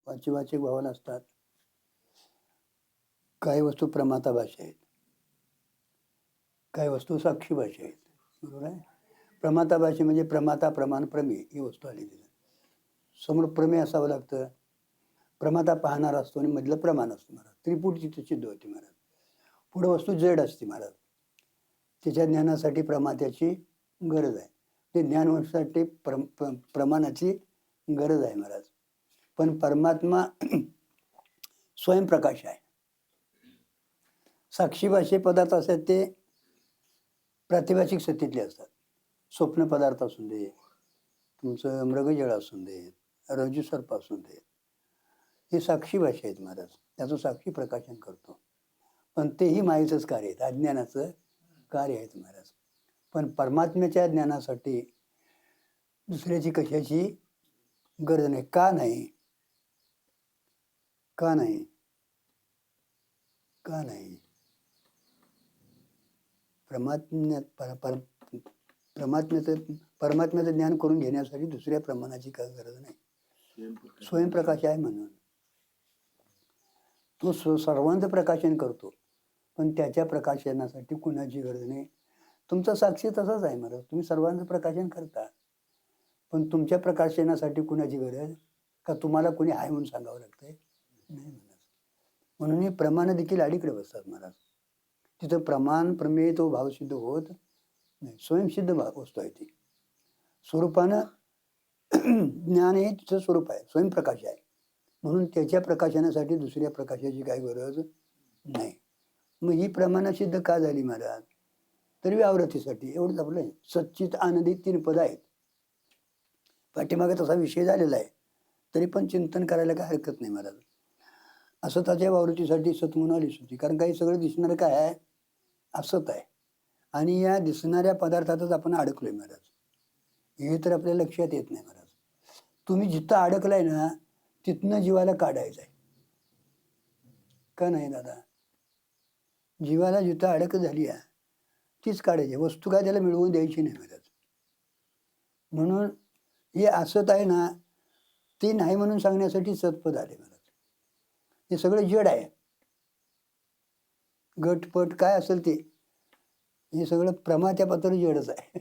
वाचिक भावन असतात. काही वस्तू प्रमाता भाषा आहेत, काही वस्तू साक्षी भाषा आहेत. बरोबर आहे. प्रमाता भाषा म्हणजे प्रमाता, प्रमाण, प्रमेय ही वस्तू आली तिथे. समोर प्रमेय असावं लागतं. प्रमाता पाहणार असतो आणि मधलं प्रमाण असतं महाराज. त्रिपुटी तिथे सिद्ध होती महाराज. पुढं वस्तू जड असते महाराज. तिच्या ज्ञानासाठी प्रमात्याची गरज आहे. ते ज्ञानासाठी प्रमाणाची गरज आहे महाराज. पण परमात्मा स्वयंप्रकाश आहे. साक्षी भाषे पदार्थ असतात ते प्रातिभाषिक सत्तेतले असतात. स्वप्न पदार्थ असून दे, तुमचं मृगजळ असून दे, रज्जू असून दे, हे साक्षी भाषा आहेत महाराज. त्याचं साक्षी प्रकाशन करतो. पण तेही मायेचंच कार्य आहेत, अज्ञानाचं कार्य आहेत महाराज. पण परमात्म्याच्या ज्ञानासाठी दुसऱ्याची कशाची गरज नाही. का नाही? का नाही? का नाही? परमात्म्याचं ज्ञान करून घेण्यासाठी दुसऱ्या प्रमाणाची काही गरज नाही. स्वयंप्रकाश आहे म्हणून तो सर्वांचं प्रकाशन करतो. पण त्याच्या प्रकाशनासाठी कुणाची गरज नाही. तुमचा साक्षी तसाच आहे महाराज. तुम्ही सर्वांचं प्रकाशन करता, पण तुमच्या प्रकाशनासाठी कुणाची गरज का? तुम्हाला कोणी आहे म्हणून सांगावं लागतंय? नाही महाराज. म्हणून हे प्रमाण देखील अडीकडे बसतात महाराज. तिथं प्रमाण प्रमेय तो भावसिद्ध होत नाही. स्वयंसिद्ध वस्तू आहे ती. स्वरूपानं ज्ञान हे तिचं स्वरूप आहे, स्वयंप्रकाश आहे. म्हणून त्याच्या प्रकाशनासाठी दुसऱ्या प्रकाशाची काही गरज नाही. मग ही प्रमाण सिद्ध का झाली महाराज? तर व्यावृत्तीसाठी. एवढंच आपलं सच्चित आनंदी 3 पद आहेत. पाठीमागे तसा विषय झालेला आहे, तरी पण चिंतन करायला काय हरकत नाही महाराज. असताच्या व्यावृत्तीसाठी सत्मून आलीच होती. कारण काही सगळं दिसणारं काय आहे? असत आहे. आणि या दिसणाऱ्या पदार्थातच आपण अडकलोय महाराज. हे तर आपल्या लक्षात येत नाही महाराज. तुम्ही जिथं अडकलाय ना, तिथनं जीवाला काढायचं आहे. का नाही दादा? जीवाला जिथं अडक झाली आहे तीच काढायची. वस्तू काय त्याला मिळवून द्यायची नाही महाराज. म्हणून हे असत आहे ना, ते नाही म्हणून सांगण्यासाठी सत्पद आले महाराज. हे सगळं जड आहे. गटपट काय असेल ते, हे सगळं प्रमात्या पात्र जडच आहे.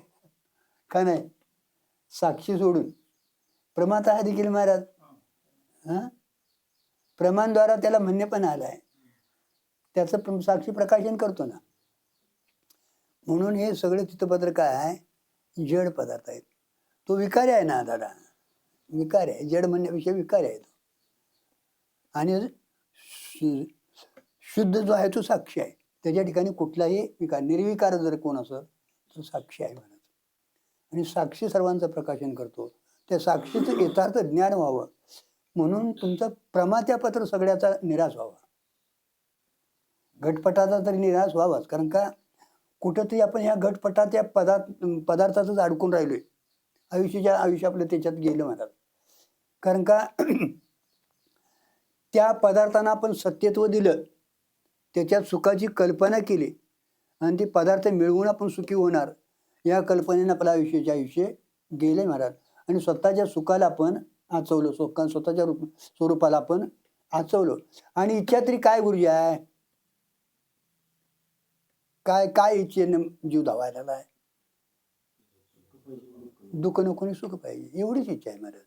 का नाही? साक्षी सोडून प्रमाता हा देखील महाराज प्रमाणद्वारा त्याला म्हणणे पण आलाय. त्याचं साक्षी प्रकाशन करतो ना. म्हणून हे सगळे चित्तपत्र काय आहे? जड पदार्थ आहेत. तो विकारी आहे ना दादा. विकार आहे. जड म्हणण्यापेक्षा विकारी आहे तो. आणि शुद्ध जो आहे तो साक्षी आहे. त्याच्या ठिकाणी कुठलाही विकार, निर्विकार जर कोण असेल तर साक्षी आहे म्हणत. आणि साक्षी सर्वांचं प्रकाशन करतो. त्या साक्षीचं यथार्थ ज्ञान व्हावं म्हणून तुमचं प्रमात्यापत्र सगळ्याचा निराश व्हावा. घटपटाचा तरी निराश व्हावाच. कारण का कुठंतरी आपण ह्या घटपटाच्या पदार्थातच अडकून राहिलोय. आयुष्य आपलं त्याच्यात गेलं म्हणतात. कारण का त्या पदार्थांना आपण सत्यत्व दिलं, त्याच्यात सुखाची कल्पना केली आणि ते पदार्थ मिळवून आपण सुखी होणार या कल्पनेनं आपलं आयुष्य गेले महाराज. आणि स्वतःच्या सुखाला आपण आचवलं, स्वतःच्या स्वरूपाला आपण आचवलं. आणि इच्छा तरी काय गुरुजी आहे? काय इच्छेने जीव धावायला आहे? दुःख नको आणि सुख पाहिजे, एवढीच इच्छा आहे महाराज.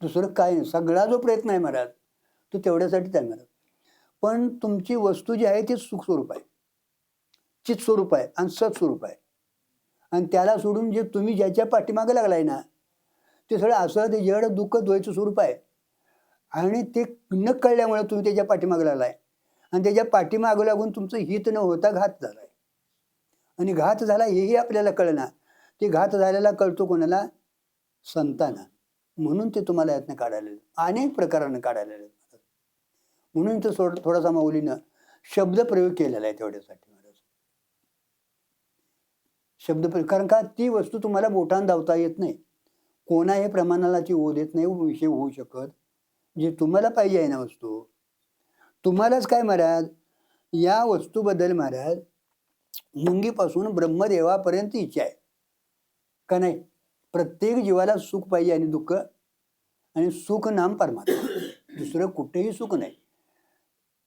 दुसरं काय नाही. सगळा जो प्रयत्न आहे महाराज तो तेवढ्यासाठीच आहे महाराज. पण तुमची वस्तू जी आहे ती सुख स्वरूप आहे, चित स्वरूप आहे आणि सत्स्वरूप आहे. आणि त्याला सोडून जे तुम्ही ज्याच्या पाठीमागे लागलाय ना, ते सगळं असं ते जड दुःख द्वैत स्वरूप आहे. आणि ते न कळल्यामुळे तुम्ही त्याच्या पाठीमागे लागलाय. आणि त्याच्या पाठीमागे लागून तुमचं हित न होता घात झालाय. आणि घात झाला हेही आपल्याला कळणार. ते घात झालेला कळतो कोणाला? संतांना. म्हणून ते तुम्हाला यातनं काढायला अनेक प्रकारानं काढायला. म्हणून तो थोडासा माऊलीनं शब्द प्रयोग केलेला आहे तेवढ्यासाठी महाराज. शब्द प्रयोग, कारण का ती वस्तू तुम्हाला बोटान धावता येत नाही. कोणा हे प्रमाणाला ती ओढ येत नाही, विषय होऊ शकत. जे तुम्हाला पाहिजे आहे ना वस्तू, तुम्हालाच काय महाराज, या वस्तूबद्दल महाराज मुंगीपासून ब्रह्मदेवापर्यंत इच्छा आहे का नाही? प्रत्येक जीवाला सुख पाहिजे आणि दुःख आणि सुख नाम परमात्मा. दुसरं कुठेही सुख नाही.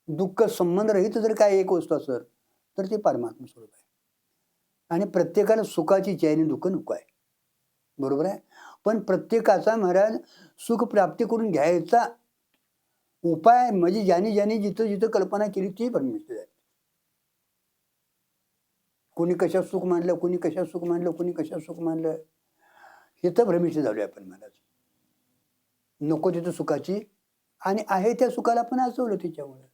दुःख संबंधरहित जर काय एक वस्तू असेल तर ते परमात्मा स्वरूप आहे. आणि प्रत्येकाला सुखाची इच्छा आहे आणि दुःख नको आहे. बरोबर आहे. पण प्रत्येकाचा महाराज सुख प्राप्ती करून घ्यायचा उपाय म्हणजे ज्याने ज्याने जिथं जिथं कल्पना केली ती परमेश्वर आहे. कोणी कशात सुख मानलं, कोणी कशात सुख मानलं, कोणी कशात सुख मानलं, हे तर भ्रमिष्ट झालोय आपण महाराज. नको तिथं सुखाची आणि आहे त्या सुखाला पण आचवलं तिच्यामुळे.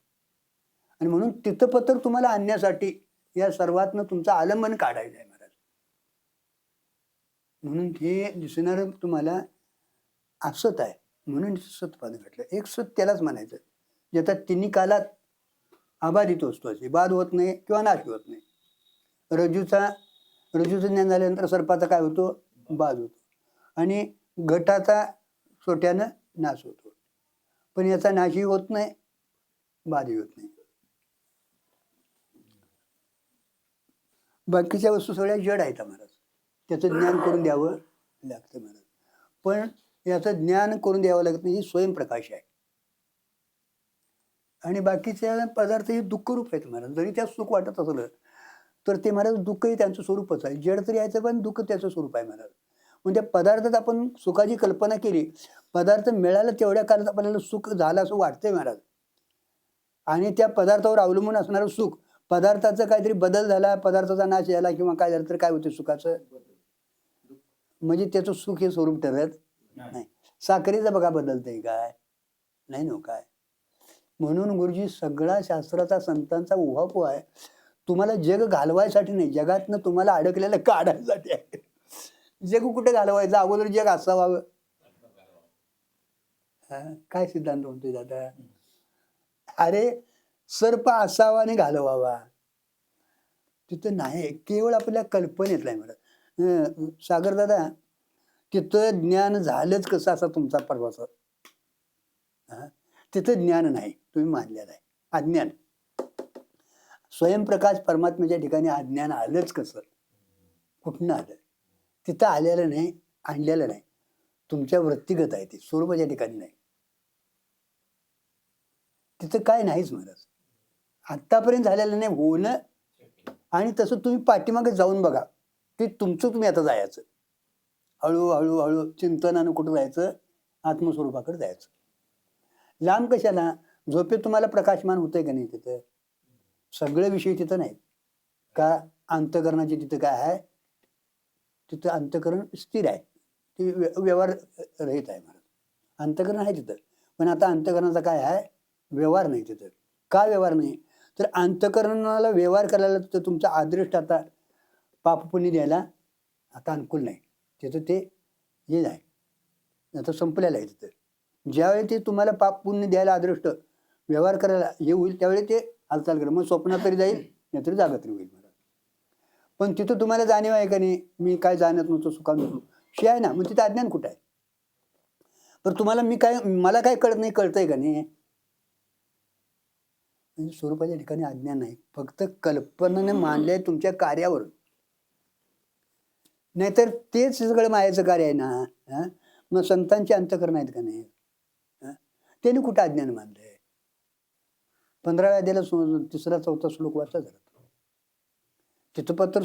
आणि म्हणून तिथं पत्र तुम्हाला आणण्यासाठी या सर्वातनं तुमचं आलंबन काढायचं आहे महाराज. म्हणून हे दिसणार तुम्हाला असत आहे. म्हणून सत्पाद घडलं. एक सत त्यालाच म्हणायचं ज्याचा तिन्ही कालात अबाधित वस्तू असते, बाद होत नाही किंवा नाश होत नाही. रज्जूचं ज्ञान झाल्यानंतर सर्पाचा काय होतो, बाद होतो. आणि घटाचा छोट्यानं नाश होतो. पण याचा नाशही होत नाही, बाधही होत नाही. बाकीच्या वस्तू सगळ्या जड आहेत महाराज. त्याचं ज्ञान करून द्यावं लागतं महाराज. पण याचं ज्ञान करून द्यावं लागत नाही. ही स्वयंप्रकाश आहे. आणि बाकीच्या पदार्थ हे दुःखरूप आहेत महाराज. जरी त्यात सुख वाटत असलं तर ते महाराज दुःखही त्यांचं स्वरूपच आहे. जड तरी यायचं पण दुःख त्याचं स्वरूप आहे महाराज. म्हणजे पदार्थात आपण सुखाची कल्पना केली, पदार्थ मिळाला तेवढ्या काळात आपल्याला सुख झालं असं वाटतंय महाराज. आणि त्या पदार्थावर अवलंबून असणारं सुख, पदार्थाचा काहीतरी बदल झाला, पदार्थाचा नाश झाला किंवा काय झालं तर काय होतं सुखाचं, म्हणजे त्याचं सुख हे स्वरूप ठरत नाही. साखरेचा बघा बदलतंय काय, नाही नो काय. म्हणून गुरुजी सगळा शास्त्राचा संतांचा उहापोह आहे. तुम्हाला जग घालवायसाठी नाही, जगातनं तुम्हाला अडकलेलं काढायसाठी आहे. जग कुठे घालवायचं, अगोदर जग असावं. काय सिद्धांत म्हणतोय दादा? अरे सर्प असावा आणि घालवावा तिथं नाही, केवळ आपल्या कल्पनेतला आहे मला. सागर दादा तिथं ज्ञान झालंच कसं असा तुमचा परवाचा, तिथं ज्ञान नाही, तुम्ही मानलेलं आहे अज्ञान. स्वयंप्रकाश परमात्म्याच्या ठिकाणी अज्ञान आलंच कसं, कुठनं आलं? तिथं आलेलं नाही, आणलेलं नाही. तुमच्या वृत्तिगत आहे ते, स्वरूपाच्या ठिकाणी नाही. तिथं काय नाहीच महाराज. आत्तापर्यंत झालेलं नाही होणं. आणि तसं तुम्ही पाठीमागे जाऊन बघा, ते तुमचं तुम्ही आता जायचं. हळूहळू हळू चिंतनानं कुठं जायचं, आत्मस्वरूपाकडे जायचं. लांब कशाला? झोपेत तुम्हाला प्रकाशमान होतंय का नाही तिथं? सगळे विषय तिथं नाहीत का? अंतकरणाचे तिथं काय आहे, तिथं अंतकरण स्थिर आहे, ते व्यवहार रहित आहे महाराज. अंतकरण आहे तिथं, पण आता अंतकरणाचा काय आहे, व्यवहार नाही तिथं. का व्यवहार नाही? तर अंतकरणाला व्यवहार करायला तर तुमचा अदृष्ट आता पापपुण्य द्यायला आता अनुकूल नाही. तिथं ते हे आहे, आता संपलेलं आहे तिथं. ज्यावेळी ते तुम्हाला पाप पुण्य द्यायला अदृष्ट व्यवहार करायला हे होईल त्यावेळी ते हालचाल करेल. मग स्वप्नात तरी जाईल, नाहीतरी जागत होईल महाराज. पण तिथं तुम्हाला जाणीव आहे का नाही, मी काय जाणत नव्हतो सुखा नव्हतो शी आहे ना, मग तिथं अज्ञान कुठं आहे? तर तुम्हाला मला काय कळत नाही, कळतंय का नाही? म्हणजे स्वरूपाच्या ठिकाणी अज्ञान नाही, फक्त कल्पनेने मानले तुमच्या कार्यावर. नाहीतर तेच सगळं मायाचं कार्य आहे ना. मग संतांचे अंतकरण आहेत का नाही? त्यांनी कुठं अज्ञान मानलंय? 15व्या अध्यायाला 3-4 श्लोक वाचला जरा. तिथं पत्र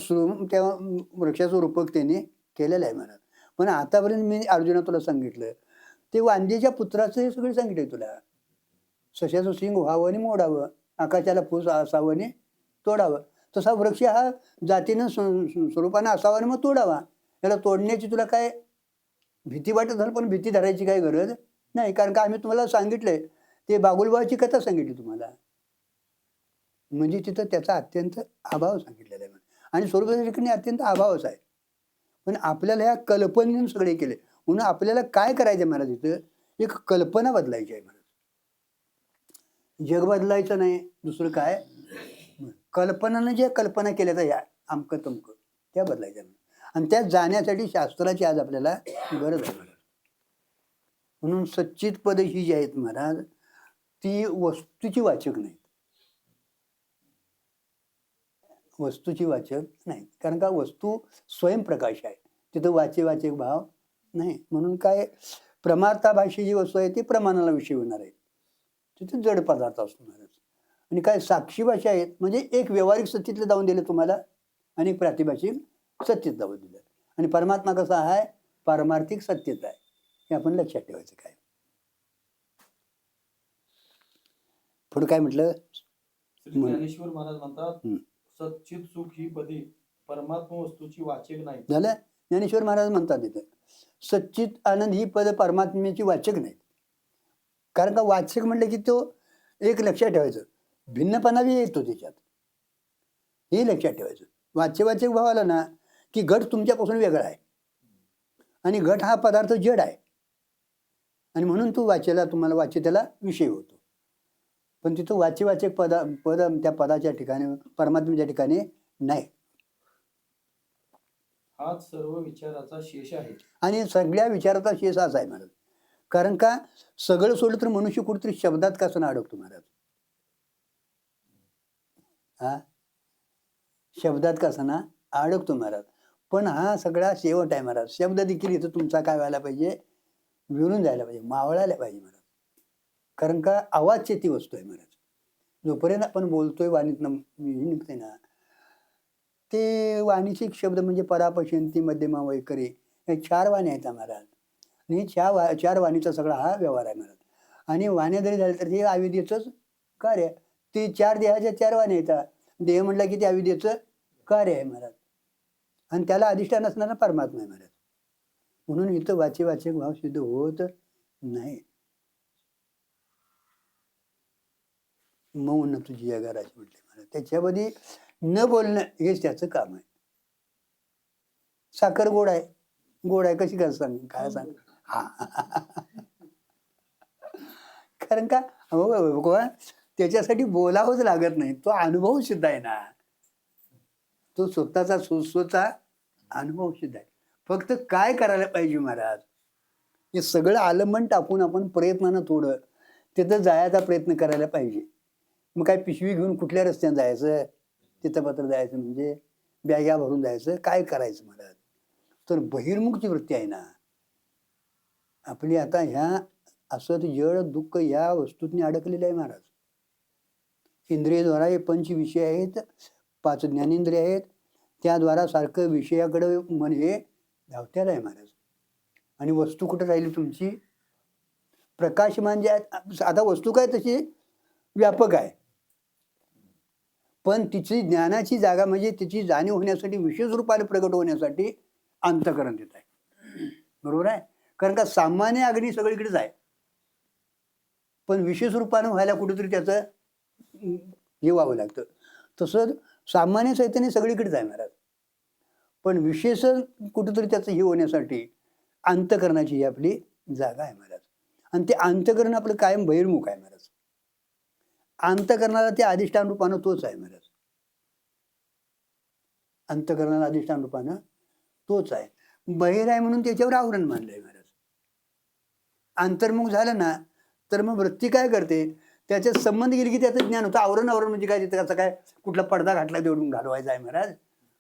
त्या वृक्षाचं रूपक त्यांनी केलेलं आहे महाराज. पण आतापर्यंत मी अर्जुना तुला सांगितलं ते वांजेच्या पुत्राचं हे सगळं सांगितलंय तुला. सश्याचं सिंग व्हावं आणि मोडावं, आकाशाला फूस असावं आणि तोडावं. तसा वृक्ष हा जातीनं स्वरूपानं असावा आणि मग तोडावा. त्याला तोडण्याची तुला काय भीती वाटत झालं, पण भीती धरायची काही गरज नाही. कारण का आम्ही तुम्हाला सांगितलंय, ते बागुलबाची कथा सांगितली तुम्हाला. म्हणजे तिथं त्याचा अत्यंत अभाव सांगितलेला आहे. आणि स्वरूपाच्या ठिकाणी अत्यंत अभावच आहे. पण आपल्याला ह्या कल्पनेने सगळे केले. म्हणून आपल्याला काय करायचं महाराज, इथं एक कल्पना बदलायची आहे महाराज. जग बदलायचं नाही, दुसरं काय, कल्पनानं जे कल्पना केल्या या अमकं तमकं त्या बदलायच्या. आणि त्या जाण्यासाठी शास्त्राची आज आपल्याला गरज आहे महाराज. म्हणून सच्चित पद ही जी आहेत महाराज, ती वस्तूची वाचक नाहीत, वस्तूची वाचक नाही. कारण का वस्तू स्वयंप्रकाश आहे, तिथं वाचक भाव नाही. म्हणून काय प्रमाताभाषी जी वस्तू आहे ती प्रमाणाला विषय होणार आहे, तिथे जड पदार्थ असणारच. आणि काय साक्षी भाषा आहेत म्हणजे एक व्यावहारिक सत्तेतलं जाऊन दिलं तुम्हाला आणि एक प्रातिभाषिक सत्तेत जाऊन दिलं. आणि परमात्मा कसा आहे, पारमार्थिक सत्तेत आहे, हे आपण लक्षात ठेवायचं. काय पुढे काय म्हटलं? श्री ज्ञानेश्वर महाराज म्हणतात, सच्चित सुख ही पदी परमात्मा वस्तूची वाचक नाही. झालं. ज्ञानेश्वर महाराज म्हणतात तिथे सच्चित आनंद ही पद परमात्म्याची वाचक नाहीत. कारण का वाचक म्हटलं की तो एक लक्षात ठेवायचं, भिन्नपणा बी येतो त्याच्यात, हे लक्षात ठेवायचं. वाच्यवाचक भाव आला ना की घट तुमच्यापासून वेगळा आहे आणि घट हा पदार्थ जड आहे आणि म्हणून तो वाचेला तुम्हाला वाच्यतेला विषय होतो. पण तिथं वाच्यवाचक पद त्या पदाच्या ठिकाणी परमात्म्याच्या ठिकाणी नाही. हाच सर्व विचाराचा शेष आहे. आणि सगळ्या विचाराचा शेष हाच आहे महाराज. कारण का सगळं सोडलं तर मनुष्य कुठेतरी शब्दात कसं ना अडकतो महाराज. हा शब्दात कसा ना अडकतो महाराज. पण हा सगळा शेवट आहे महाराज. शब्द देखील इथं तुमचा काय व्हायला पाहिजे, विरून जायला पाहिजे, मावळायला पाहिजे महाराज. कारण का आवाजची ती वस्तू आहे महाराज. जोपर्यंत आपण बोलतोय वाणीतनं निघते ना, ते वाणीचे शब्द म्हणजे परापशंती मध्यमा वैखरी हे 4 वाणी आहेत महाराज. आणि 4 वाणीचा सगळा हा व्यवहार आहे महाराज. आणि वाण्या जरी झाले तर हे अविद्येचंच कार्य. ते 4 देहाच्या 4 वाण्या येतात. देह म्हटलं की ते अविद्येचं कार्य आहे महाराज. आणि त्याला अधिष्ठान असणारा परमात्मा आहे महाराज. म्हणून इथं वाचक भाव सिद्ध होत नाही. मौन तुझी अगाराशी म्हटले महाराज. त्याच्यामध्ये न बोलणं हेच त्याचं काम आहे. साखर गोड आहे, गोड आहे कशी सांग, काय सांग. हा कारण का भगवान त्याच्यासाठी बोलावंच लागत नाही, तो अनुभव सिद्ध आहे ना, तो स्वतःचा सुस्वचा अनुभव सिद्ध आहे. फक्त काय करायला पाहिजे महाराज, हे सगळं आलंबन टाकून आपण प्रयत्नानं थोडं तिथं जायचा प्रयत्न करायला पाहिजे. मग काय पिशवी घेऊन कुठल्या रस्त्याने जायचं, तिथं पत्र जायचं म्हणजे बॅगा भरून जायचं, काय करायचं महाराज. तर बहिर्मुखची वृत्ती आहे ना आपली. आता ह्या असत जड दुःख या वस्तूतनी अडकलेले आहे महाराज. इंद्रियद्वारा हे 5 विषय आहेत, 5 ज्ञानेंद्रिय आहेत, त्याद्वारा सारखं विषयाकडे मन हे धावत्याला आहे महाराज. आणि वस्तू कुठं राहिली तुमची, प्रकाशमान जे आता वस्तू काय तशी व्यापक आहे, पण तिची ज्ञानाची जागा म्हणजे तिची जाणीव होण्यासाठी, विशेष रूपाने प्रगट होण्यासाठी अंतःकरण देत आहे. बरोबर आहे. कारण का सामान्य अग्नी सगळीकडेच आहे, पण विशेष रूपाने व्हायला कुठेतरी त्याचं हे व्हावं लागतं. तसं सामान्य चैतन्य सगळीकडेच आहे महाराज, पण विशेष कुठेतरी त्याचं हे होण्यासाठी अंतःकरणाची ही आपली जागा आहे महाराज. आणि ते अंतःकरण आपलं कायम बहिर्मुख आहे महाराज. अंतःकरणाला ते अधिष्ठान रूपानं तोच आहे महाराज. अंतःकरणाला अधिष्ठान रूपानं तोच आहे. बहिर आहे म्हणून त्याच्यावर आवरण मानलंय महाराज. अंतर्मुख झालं ना तर मग वृत्ती काय करते, त्याच्यात संबंध गेली की त्याचं ज्ञान होतं. आवरण म्हणजे काय, तिथं कसं काय कुठला पडदा घातला देऊन घालवायचा आहे महाराज.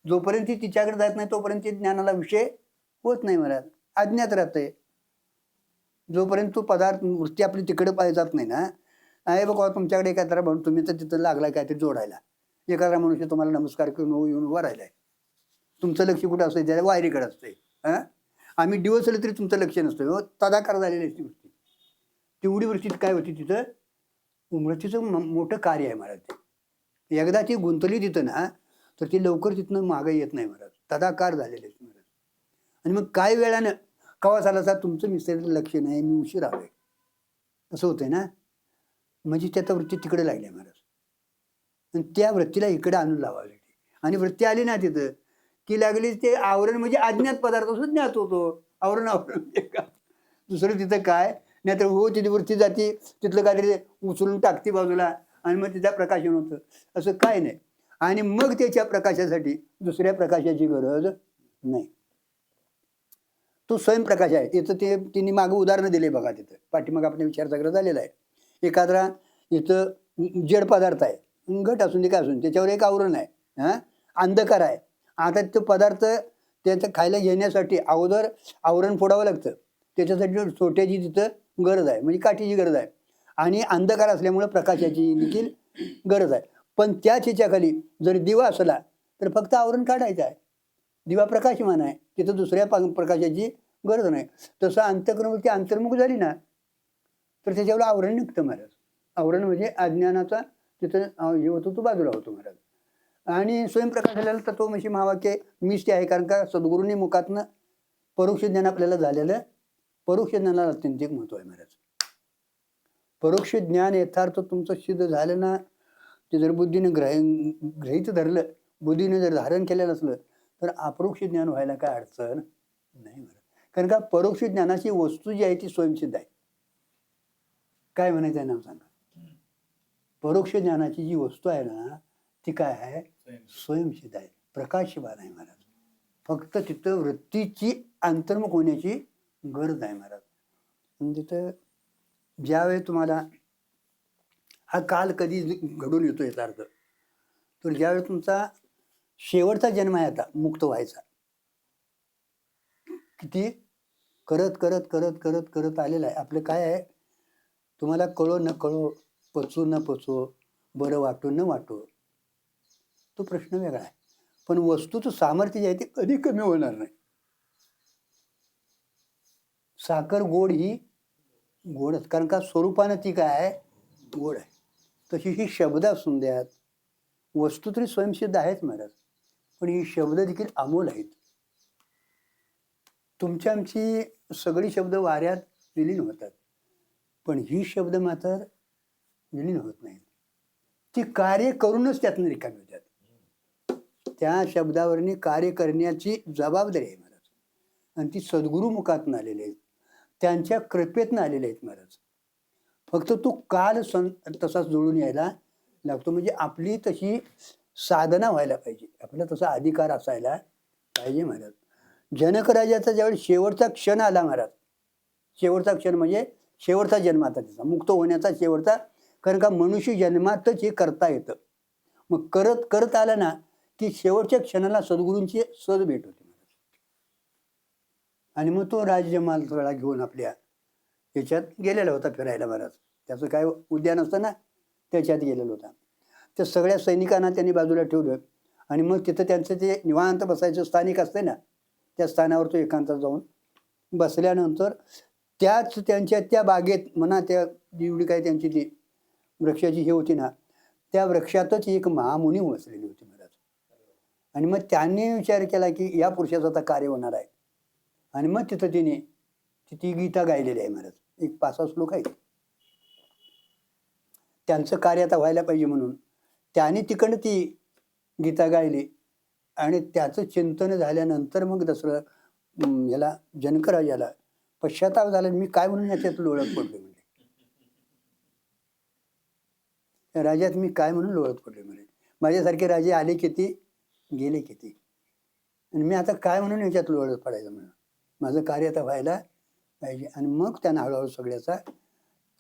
जोपर्यंत ती तिच्याकडे जात नाही तोपर्यंत ते ज्ञानाला विषय होत नाही महाराज, अज्ञात राहते. जोपर्यंत तो पदार्थ वृत्ती आपली तिकडे जात नाही ना, आहे बघा तुमच्याकडे एखादा म्हणून तुम्ही तर तिथं लागलाय काहीतरी जोडायला, एखादा मनुष्य तुम्हाला नमस्कार करून येऊन उभा राहिलाय, तुमचं लक्ष कुठं असतं, त्याला वायरीकडे असतंय. आम्ही दिवसले तरी तुमचं लक्ष नसतं, तदाकार झालेली असते वृत्ती. तेवढी वृत्तीत काय होती, तिथं वृत्तीचं मोठं कार्य आहे महाराज. ते एकदा ती गुंतली तिथं ना तर ती लवकर तिथनं मागं येत नाही महाराज, तदाकार झालेले असते महाराज. आणि मग काय वेळानं कवा झाला तुमचं मिसळलं लक्ष नाही, मी उशीर आलोय असं होतंय ना, म्हणजे त्याचा वृत्ती तिकडे लागली महाराज. आणि त्या वृत्तीला इकडे आणून लावावी लागली. आणि वृत्ती आली ना तिथं की लागली ते आवरण म्हणजे अज्ञात पदार्थ सुद्धा ज्ञात होतो. आवरण म्हणजे का दुसरं तिथं काय नाही तर हो तिथे वृत्ती जाती, तिथलं काहीतरी उचलून टाकते बाजूला आणि मग तिचा प्रकाशन होतं, असं काय नाही. आणि मग त्याच्या प्रकाशासाठी दुसऱ्या प्रकाशाची गरज नाही, तो स्वयंप्रकाश आहे. त्याचं ते तिने मागं उदाहरणं दिले बघा, तिथं पाठीमाग आपण विचार सगळं झालेला आहे. एखादा इथं जड पदार्थ आहे, घट असून ते काय असून त्याच्यावर एक आवरण आहे, अंधकार आहे. आता तो पदार्थ त्याचं खायला घेण्यासाठी अगोदर आवरण फोडावं लागतं, त्याच्यासाठी छोट्याची तिथं गरज आहे, म्हणजे काठीची गरज आहे. आणि अंधकार असल्यामुळे प्रकाशाची देखील गरज आहे. पण त्याच ह्याच्याखाली जर दिवा असला तर फक्त आवरण काढायचं आहे. दिवा प्रकाशमान आहे, तिथं दुसऱ्या प्रकाशाची गरज नाही. तसं अंतःकरणवृत्ती अंतर्मुख झाली ना तर त्याच्यावर आवरण निघतं महाराज. आवरण म्हणजे अज्ञानाचा तिथं हे होतो तो बाजूला होतो महाराज. आणि स्वयंप्रकाशाला तत्वमसी महावाक्य मीच ते आहे, कारण का सद्गुरूंनी मुखातनं परोक्ष ज्ञान आपल्याला झालेलं. परोक्ष ज्ञानाला अत्यंत महत्व आहे महाराज. परोक्ष ज्ञान यथार्थ तुमचं सिद्ध झालं ना, ते जर बुद्धीने ग्रहित धरलं, बुद्धीने जर धारण केलेलं असलं तर अपरोक्ष ज्ञान व्हायला काय अडचण नाही महाराज. कारण का परोक्ष ज्ञानाची वस्तू जी आहे ती स्वयंसिद्ध आहे. काय म्हणायचं आहे नाव सांगा. परोक्ष ज्ञानाची जी वस्तू आहे ना ती काय आहे, स्वयंसिद्ध आहे, प्रकाशवान आहे महाराज. फक्त तिथं वृत्तीची अंतर्मुख होण्याची गरज आहे महाराज. तिथं ज्यावेळी तुम्हाला हा काल कधी घडून येतो याचा अर्थ, तर ज्यावेळी तुमचा शेवटचा जन्म आहे आता मुक्त व्हायचा, किती करत करत करत करत करत आलेला आहे. आपलं काय आहे, तुम्हाला कळो न कळो, पचो न पचो, बरं वाटो न वाटो, तो प्रश्न वेगळा आहे. पण वस्तूचं सामर्थ्य जे आहे ते कधी कमी होणार नाही. साखर गोड ही गोडच, कारण का स्वरूपानं ती काय आहे, गोड आहे. तशी ही शब्द असून द्यात, वस्तू तरी स्वयंसिद्ध आहेत महाराज, पण ही शब्द देखील अमोल आहेत. तुमची आमची सगळी शब्द वाऱ्यात विलीन होतात, पण ही शब्द मात्र विलीन होत नाहीत. ती कार्य करूनच त्यातनं रिकामी होतात. त्या शब्दावरनी कार्य करण्याची जबाबदारी आहे महाराज, आणि ती सद्गुरू मुखातून आलेली आहेत, त्यांच्या कृपेतनं आलेले आहेत महाराज. फक्त तो काल तसाच जुळून यायला लागतो. म्हणजे आपली तशी साधना व्हायला पाहिजे, आपला तसा अधिकार असायला पाहिजे महाराज. जनक राजाचा ज्यावेळी शेवटचा क्षण आला महाराज, शेवटचा क्षण म्हणजे शेवटचा जन्म आता त्याचा मुक्त होण्याचा शेवटचा, कारण का मनुष्य जन्मातच हे करता येतं. मग करत करत आलं ना की शेवटच्या क्षणाला सद्गुरूंची सहज भेट होती महाराज. आणि मग तो राज्यमाल सगळा घेऊन आपल्या याच्यात गेलेला होता फिरायला महाराज. त्याचं काय उद्यान असतं ना त्याच्यात गेलेला होता. त्या सगळ्या सैनिकांना त्यांनी बाजूला ठेवलं आणि मग तिथं त्यांचं ते निवांत बसायचं स्थानिक असते ना, त्या स्थानावर तो एकांतात जाऊन बसल्यानंतर त्याच त्यांच्या त्या बागेत म्हणा, त्या जेवढी काय त्यांची ती वृक्षाची हे होती ना, त्या वृक्षातच एक महामुनी बसलेली होती महाराज. आणि मग त्यांनी विचार केला की या पुरुषाचं आता कार्य होणार आहे. आणि मग तिथं तिने ती गीता गायलेली आहे महाराज. एक 5-6 श्लोक आहेत. त्यांचं कार्य आता व्हायला पाहिजे म्हणून त्याने तिकडं ती गीता गायली. आणि त्याचं चिंतन झाल्यानंतर मग दुसरं याला जनकराजाला पश्चाताप झाला, मी काय म्हणून याच्यात लोळत पडलो म्हणजे, राजात मी काय म्हणून लोळत पडलो म्हणजे. माझ्यासारखे राजे आले किती, गेले किती, आणि मी आता काय म्हणून याच्यात लोळत पडायचं म्हणून. माझं कार्य आता व्हायला पाहिजे. आणि मग त्यानं हळूहळू सगळ्याचा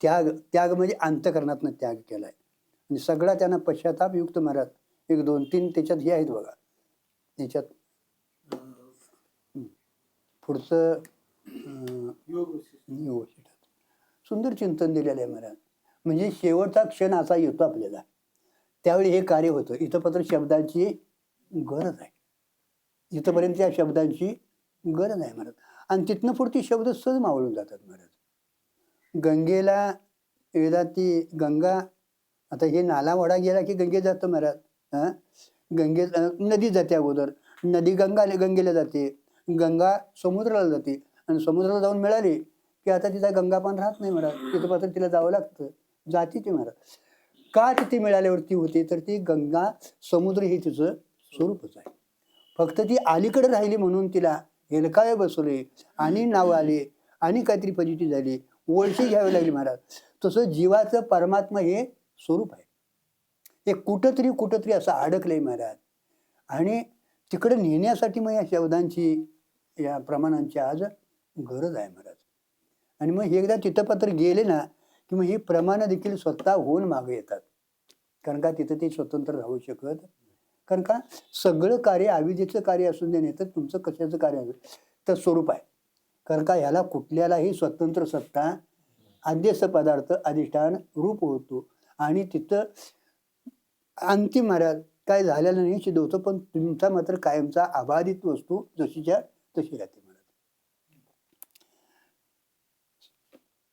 त्याग म्हणजे अंतःकरणातनं त्याग केलाय. आणि सगळा त्यांना पश्चातापयुक्त महाराज 1-2-3 त्याच्यात हे आहेत बघा. त्याच्यात पुढचं सुंदर चिंतन दिलेलं आहे महाराज. म्हणजे शेवटचा क्षण असा येतो आपल्याला, त्यावेळी हे कार्य होतं. इथं पत्र शब्दांची गरज आहे, इथंपर्यंत या शब्दांची गरज आहे महाराज. आणि तिथनं पुढची शब्द सहज मावळून जातात महाराज. गंगेला वेदात ती गंगा, आता हे नाला वडा गेला की गंगेत जातं महाराज. गंगे नदी जाते, अगोदर नदी गंगेला जाते, गंगा समुद्राला जाते, आणि समुद्राला जाऊन मिळाली की आता तिचा गंगापान राहत नाही महाराज. तिथं पात्र तिला जावं लागतं, जाती ती महाराज. का तिथे मिळाल्यावरती होते, तर ती गंगा समुद्र हे तिचं स्वरूपच आहे. फक्त ती अलीकडे राहिली म्हणून तिला हेलकावे बसवले आणि नाव आले आणि काहीतरी फजिती झाली, ओळशी घ्यावी लागली महाराज. तसं जीवाचं परमात्मा हे स्वरूप आहे, हे कुठंतरी असं अडकलंय महाराज. आणि तिकडे नेण्यासाठी मग या शब्दांची, या प्रमाणांची आज गरज आहे महाराज. आणि मग एकदा तिथं पत्र गेले ना की मग ही प्रमाणं देखील स्वतः होऊन मागे येतात. कारण का तिथं ते स्वतंत्र राहू शकत, कारण का सगळं कार्य अविद्येचं कार्य असून दे, नाही तर तुमचं कशाचं कार्य असेल तर स्वरूप आहे. कारण का ह्याला कुठल्यालाही स्वतंत्र सत्ता आद्यस पदार्थ अधिष्ठान रूप होतो आणि तिथं अंतिम महाराज काय झालेलं नाही सिद्ध होतं, पण तुमचा मात्र कायमचा अबाधित वस्तू जशीच्या तशी राहते महाराज.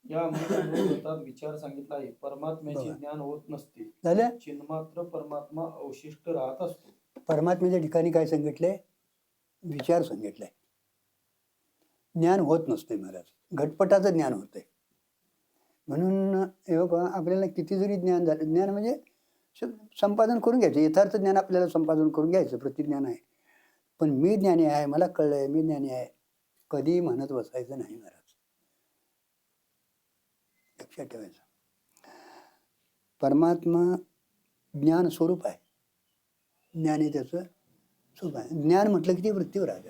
या अमृत विचार सांगितला आहे. परमात्म्याचे बघा. ज्ञान होत नसते, झालं. चिन्मात्र परमात्मा अवशिष्ट राहत असतो. परमात्म्याच्या ठिकाणी काय सांगितलंय? विचार सांगितलाय. ज्ञान होत नसते महाराज, घटपटाचं ज्ञान होतंय. म्हणून हे बघा, आपल्याला किती जरी ज्ञान झालं, ज्ञान म्हणजे संपादन करून घ्यायचं, यथार्थ ज्ञान आपल्याला संपादन करून घ्यायचं, प्रतिज्ञान आहे. पण मी ज्ञानी आहे, मला कळलंय, मी ज्ञानी आहे, कधी म्हणत बसायचं नाही महाराज, लक्षात ठेवायचं. परमात्मा ज्ञान स्वरूप आहे, ज्ञान हे त्याचं स्वरूप आहे. ज्ञान म्हटलं की ते वृत्तीवर आहे.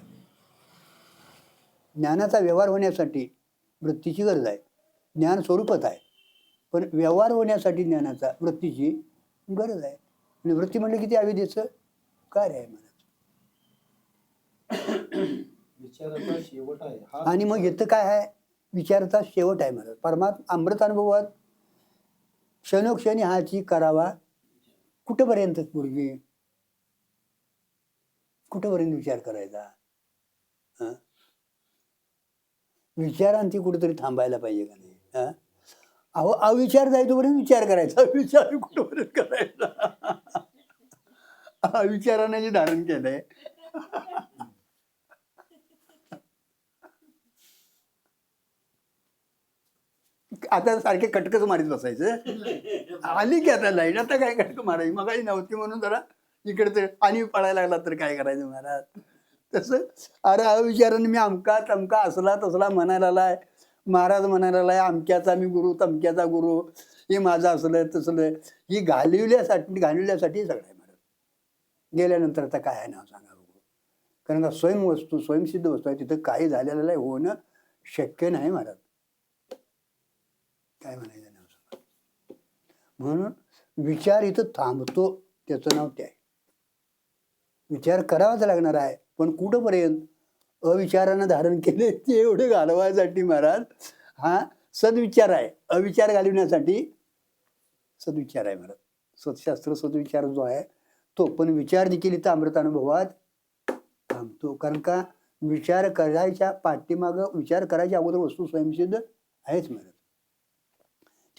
ज्ञानाचा व्यवहार होण्यासाठी वृत्तीची गरज आहे. ज्ञान स्वरूपच आहे, पण व्यवहार होण्यासाठी ज्ञानाचा वृत्तीची गरज आहे. आणि वृत्ती म्हटलं की ते अविद्येचं कार्य आहे महाराज. विचाराचा शेवट आहे हा. आणि मग इथं काय आहे? विचाराचा शेवट आहे महाराज. परमात्मा अमृत अनुभवात क्षणोक्षणी हाची करावा कुठंपर्यंत पूर्वी, कुठंपर्यंत विचार करायचा? विचारांती कुठेतरी थांबायला पाहिजे का नाही? अहो, अविचार जायतोपर्यंत विचार करायचा, विचार कुठंपर्यंत करायचा? अविचाराने जे धारण केलंय, आता सारखे कटकच मारीत बसायचं. आली की आता लाईट, आता काय कटक मारायची? मग काही नव्हती म्हणून जरा इकडे आणि पळायला लागला तर काय करायचं महाराज? तसं अरे अविचाराने मी अमका तमका असला तसला म्हणायला आलाय, महाराज म्हणायला आलाय अमक्याचा मी गुरु तमक्याचा गुरु, हे माझं असलं तसलं, ही घालविल्यासाठी सगळं आहे महाराज. गेल्यानंतर आता काय आहे नाव सांगा बघू. कारण का स्वयंवस्तू स्वयंसिद्ध वस्तू आहे, तिथं काही झालेलं आहे, होणं शक्य नाही महाराज. काय म्हणायचं नाव सांगा. म्हणून विचार इथं थांबतो, त्याचं नाव ते आहे. विचार करावाच लागणार आहे, पण कुठंपर्यंत? अविचारानं धारण केले ते एवढे घालवायसाठी महाराज हा सद्विचार आहे. अविचार घालवण्यासाठी सद्विचार आहे महाराज. सत्शास्त्र सद्विचार जो आहे तो, पण विचार देखील इथं अमृतानुभवात थांबतो. कारण का विचार करायच्या पाठीमागं, विचार करायच्या अगोदर वस्तू स्वयंसिद्ध आहेच महाराज.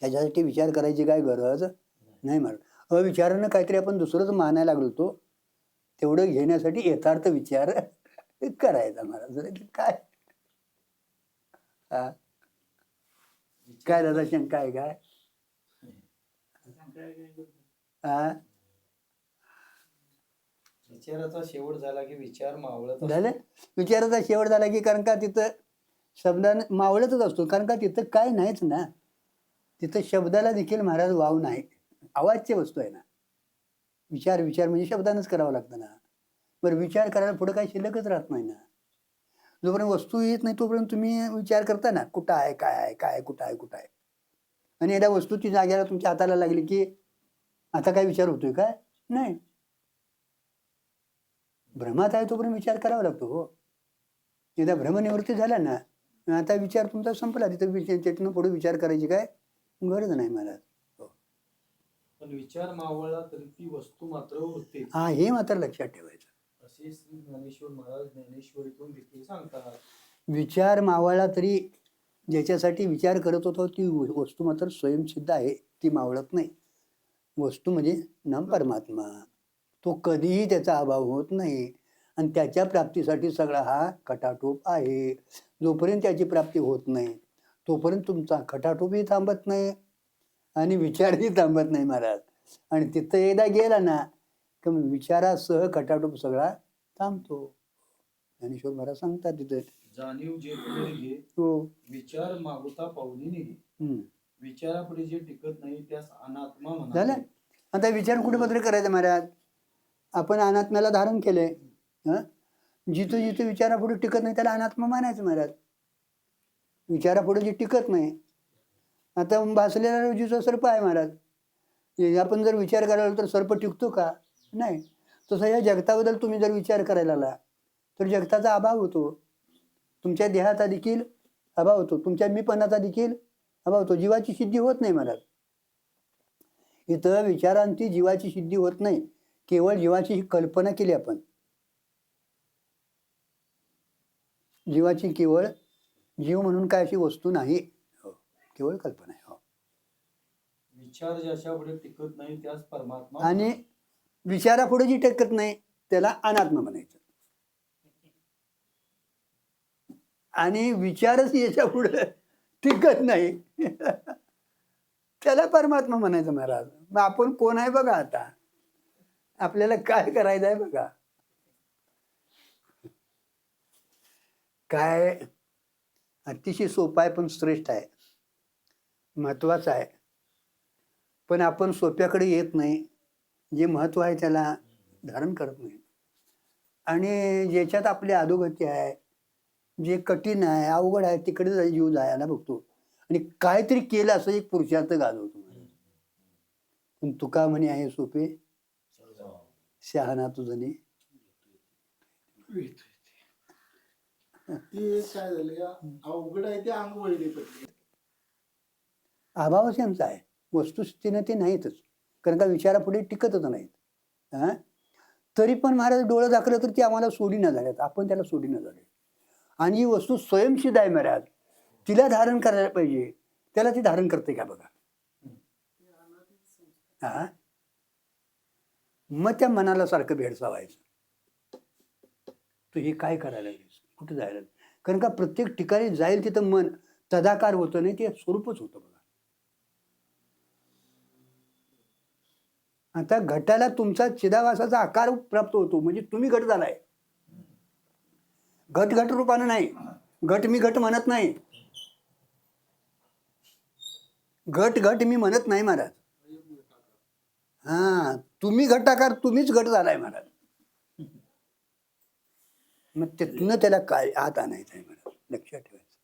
त्याच्यासाठी विचार करायची काय गरज नाही महाराज. अविचारानं काहीतरी आपण दुसरंच मानायला लागलो तो, तेवढं घेण्यासाठी यथार्थ विचार करायचा महाराज. काय काय दादा शंका आहे काय? विचाराचा शेवट झाला की विचार मावळत झालं. विचाराचा शेवट झाला की, कारण का तिथं शब्दानं मावळतच असतो. कारण का तिथं काय नाहीच ना, तिथं शब्दाला देखील महाराज वाव नाही, आवाजची वस्तू आहे ना. विचार विचार म्हणजे शब्दानंच करावं लागतं ना. बरं, विचार करायला पुढे काही शिल्लकच राहत नाही ना. जोपर्यंत वस्तू येत नाही तोपर्यंत तुम्ही विचार करता ना, कुठं आहे, काय आहे, काय कुठं आहे, कुठं आहे. आणि एकदा वस्तूची जागेला तुमच्या हाताला लागली की आता काय विचार होतोय काय? नाही. भ्रमात आहे तोपर्यंत विचार करावा लागतो. हो, एकदा भ्रमनिवृत्ती झाला ना, आता विचार तुमचा संपला. तिथं त्यातनं पुढे विचार करायची काय गरज नाही महाराज. पण विचार मावळला तरी ती वस्तू मात्र उरते. हा, हे मात्र लक्षात ठेवायचं. असे श्री ज्ञानेश्वर महाराज ज्ञानेश्वरीतून देखील सांगतात. विचार मावळला तरी ज्याच्यासाठी विचार करत होतो ती वस्तू मात्र स्वयंसिद्ध आहे, ती मावळत नाही. वस्तू म्हणजे नाम परमात्मा, तो कधीही त्याचा अभाव होत नाही. आणि त्याच्या प्राप्तीसाठी सगळा हा खटाटोप आहे. जोपर्यंत त्याची प्राप्ती होत नाही तोपर्यंत तुमचा खटाटोपही थांबत नाही आणि विचारही थांबत नाही महाराज. आणि तिथं एकदा गेला ना की विचारासह खटाटोप सगळा थांबतो. ज्ञानेश्वर महाराज सांगतात तिथे, जाणीव जे पुढे घे, हो, विचार मागुता पावली निघे. विचारापुढे जे टिकत नाही त्यास अनात्मा म्हणा. झालं. आता विचार कुठे पत्र करायचा महाराज? आपण अनात्म्याला धारण केलंय. जिथं जिथं विचारापुढे टिकत नाही त्याला अनात्मा मानायचं महाराज. विचारापुढे जे टिकत नाही, आता भासलेला रोजीचा सर्प आहे महाराज. आपण जर विचार करायला तर सर्प टिकतो का? नाही. तसं या जगताबद्दल तुम्ही जर विचार करायला आला तर जगताचा अभाव होतो. तुमच्या देहाचा देखील अभाव होतो, तुमच्या मीपणाचा देखील अभाव होतो. जीवाची सिद्धी होत नाही महाराज. इथं विचारांची जीवाची सिद्धी होत नाही, केवळ जीवाची ही कल्पना केली आपण. जीवाची केवळ जीव म्हणून काय अशी वस्तू नाही, हो, केवळ कल्पना आहे. हो. विचार ज्याच्या पुढे टिकत नाही त्यास परमात्मा. आणि विचारापुढे जी टेकत नाही त्याला अनात्मा म्हणायचं. आणि विचारच याच्या पुढे टिकत नाही त्याला परमात्मा म्हणायचं महाराज. मग आपण कोण आहे बघा, आता आपल्याला काय करायचं आहे बघा. काय अतिशय सोपा आहे पण श्रेष्ठ आहे, महत्वाचा आहे. पण आपण सोप्याकडे येत नाही, जे महत्व आहे त्याला धारण करत नाही. आणि ज्याच्यात आपली अधोगती आहे, जे कठीण आहे, अवघड आहे, तिकडे जीव जायला बघतो आणि काहीतरी केलं असं एक पुरुषार्थ गाजवतो. पण तुका म्हणे आहे सोपे शहाणा तुझने. ते काय झालं या अवघड आहे ते अंग वळले पडले. अभावच यांचा आहे, वस्तुस्थितीनं ते नाहीतच, कारण का विचारापुढे टिकतच नाहीत. हा, तरी पण महाराज डोळं दाखलं तर ती आम्हाला सोडीना झाल्यात, आपण त्याला सोडीना झाले. आणि ही वस्तू स्वयंसिद्ध आहे महाराज, तिला धारण करायला पाहिजे, त्याला ती धारण करते का बघा. हा, मग त्या मनाला सारखं भेडसावायचं, तू हे काय करायला लागलीस, कुठे जायला. कारण का प्रत्येक ठिकाणी जाईल तिथं मन तदाकार होतं नाही, ते स्वरूपच होतं बघा. आता घटाला तुमचा चिदाभासाचा आकार प्राप्त होतो, म्हणजे तुम्ही घट झालाय. घट घट रूपानं नाही, घट मी घट म्हणत नाही, घट घट मी म्हणत नाही महाराज. हा, तुम्ही घटाकार, तुम्हीच घट झालाय महाराज. मग तिथनं त्याला काय आत आणायचं आहे महाराज, लक्षात ठेवायचं.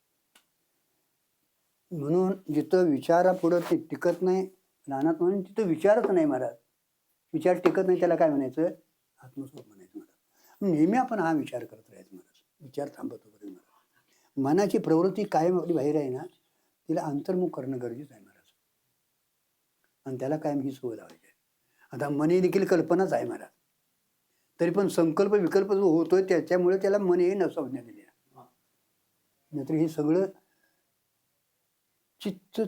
म्हणून जिथं विचारापुढं ते टिकत नाही राहणार, म्हणून तिथं विचारच नाही महाराज. विचार टिकत नाही त्याला काय म्हणायचं, आत्मस्वरूप म्हणायचं महाराज. नेहमी आपण हा विचार करत राहायचं महाराज, विचार थांबत वगैरे महाराज. मनाची प्रवृत्ती कायम आपली बाहेर आहे ना, तिला अंतर्मुख करणं गरजेचं आहे महाराज. आणि त्याला कायम ही सवय लावायची आहे. आता मने देखील कल्पनाच आहे महाराज, तरी पण संकल्प विकल्प जो होतोय त्याच्यामुळे त्याला मन हे न संज्ञा दिली आहे. नाहीतर हे सगळं चित्त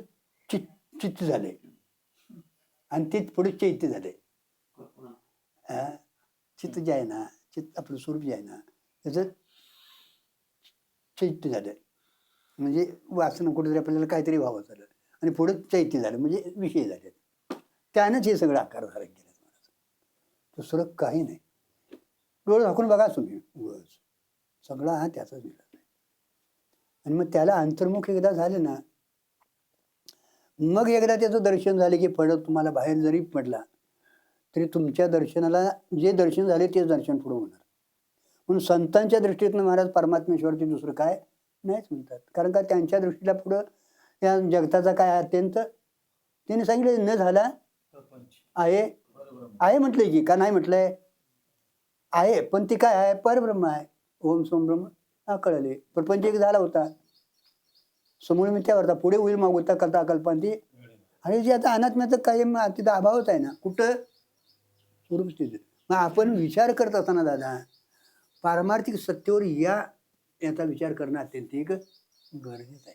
चित्त चित्त झाले आणि ते पुढे चैत्य झाले. चित्त जे आहे ना, चित्त आपलं स्वरूप जे आहे ना, त्याचं चैत्य झालं, म्हणजे वासना कुठेतरी आपल्याला काहीतरी व्हावं झालं आणि पुढे चैत्य झालं, म्हणजे विषय झाले. त्यानंच हे सगळं आकार धारण केले महाराज, दुसरं काही नाही. डोळे झाकून बघा तुम्ही, सगळा हा त्याचाच दिला आहे. आणि मग त्याला अंतर्मुख एकदा झालं ना, मग एकदा त्याचं दर्शन झाले की पडत तुम्हाला बाहेर जरी पडला तरी तुमच्या दर्शनाला जे दर्शन झाले तेच दर्शन पुढे होणार. म्हणून संतांच्या दृष्टीतनं महाराज परमात्मेश्वरती दुसरं काय नाहीच म्हणतात. कारण का त्यांच्या दृष्टीला पुढं या जगताचा काय अत्यंत त्यांनी सांगितलं न झाला आहे, आहे म्हटलंय की का नाही म्हटलंय, आहे पण ती काय आहे, परब्रह्म आहे. ओम सोम ब्रह्म हा कळले, प्रपंच एक झाला होता, समूळ मिथ्यावरता, पुढे होईल मागुता करता कल्पांती. आणि जे आता अनात्म्याचं कायम तिथं अभावच आहे ना, कुठं स्वरूप स्थिती. मग आपण विचार करत असताना दादा पारमार्थिक सत्तेवर याचा विचार करणं अत्यंत गरजेचं आहे.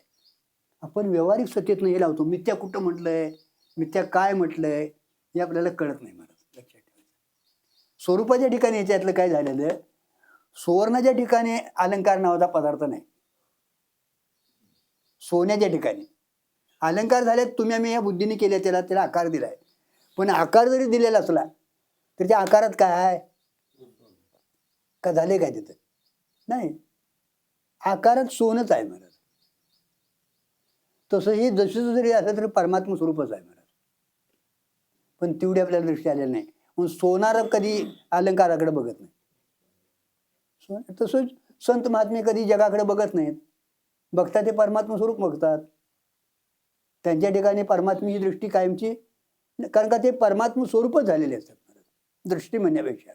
आपण व्यावहारिक सत्तेत हे लावतो, मिथ्या कुठं म्हटलंय, मिथ्या काय म्हटलंय हे आपल्याला कळत नाही महाराज, लक्षात ठेवायचं. स्वरूपाच्या ठिकाणी याच्यातलं काय झालेलं, सुवर्णाच्या ठिकाणी अलंकार नावाचा पदार्थ नाही, सोन्याच्या ठिकाणी अलंकार झाले. तुम्ही आम्ही या बुद्धीने केले, त्याला आकार दिलाय, पण आकार जरी दिलेला असला तर त्या आकारात काय आहे का, झाले काय तिथं नाही, आकारात सोनच आहे महाराज. तसं हे जसं जरी असलं तरी परमात्मा स्वरूपच आहे महाराज, पण तेवढी आपल्याला दृष्टी आलेली नाही. म्हणून सोनार कधी अलंकाराकडे बघत नाही, तसंच संत महात्मे कधी जगाकडे बघत नाहीत, बघतात ते परमात्मा स्वरूप बघतात. त्यांच्या ठिकाणी परमात्म्याची दृष्टी कायमची, कारण का ते परमात्मा स्वरूपच झालेले असतात महाराज. दृष्टी म्हणण्यापेक्षा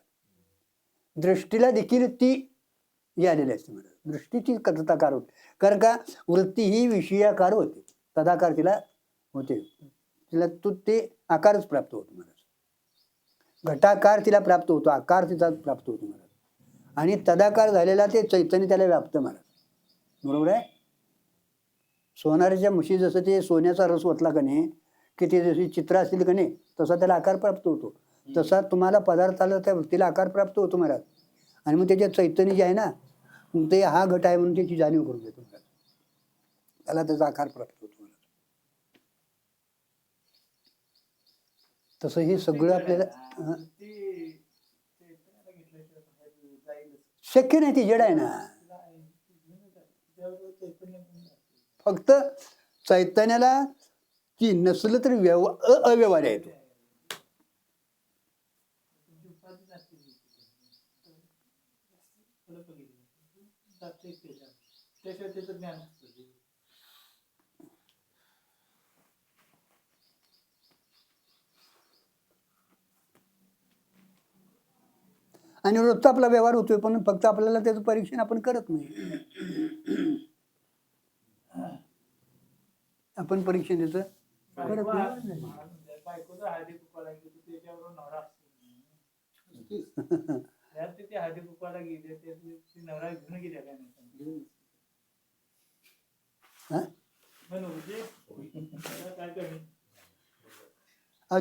दृष्टीला देखील ती आलेली असते महाराज. दृष्टीची तदाकार होते. कारण का वृत्ती ही विषयाकार होते, तदाकार तिला होते, तिला ते आकारच प्राप्त होतो महाराज. घटाकार तिला प्राप्त होतो, आकार तिचा प्राप्त होतो महाराज. आणि तदाकार झालेला ते चैतन्य त्याला व्याप्त महाराज. बरोबर आहे. सोनाराच्या म्हशी जसं ते सोन्याचा रस ओतला का नाही की ते जशी चित्र असतील का नाही तसा त्याला आकार प्राप्त होतो, तसा तुम्हाला पदार्थाला त्या वृत्तीला आकार प्राप्त होतो महाराज. आणि मग त्याच्या चैतन्य जे आहे ना ते हा घट आहे म्हणून त्याची जाणीव करून देतो महाराज, त्याला त्याचा आकार प्राप्त होतो महाराज. तसं हे सगळं आपल्याला शक्य नाही, ती जड आहे ना. फक्त चैतन्याला ती नसलं तरी अव्यवहार्य आहे तो. आणि रोजचा आपला व्यवहार होतोय, पण फक्त आपल्याला त्याचं परीक्षण आपण करत नाही. आपण परीक्षण त्याचं करत नाही.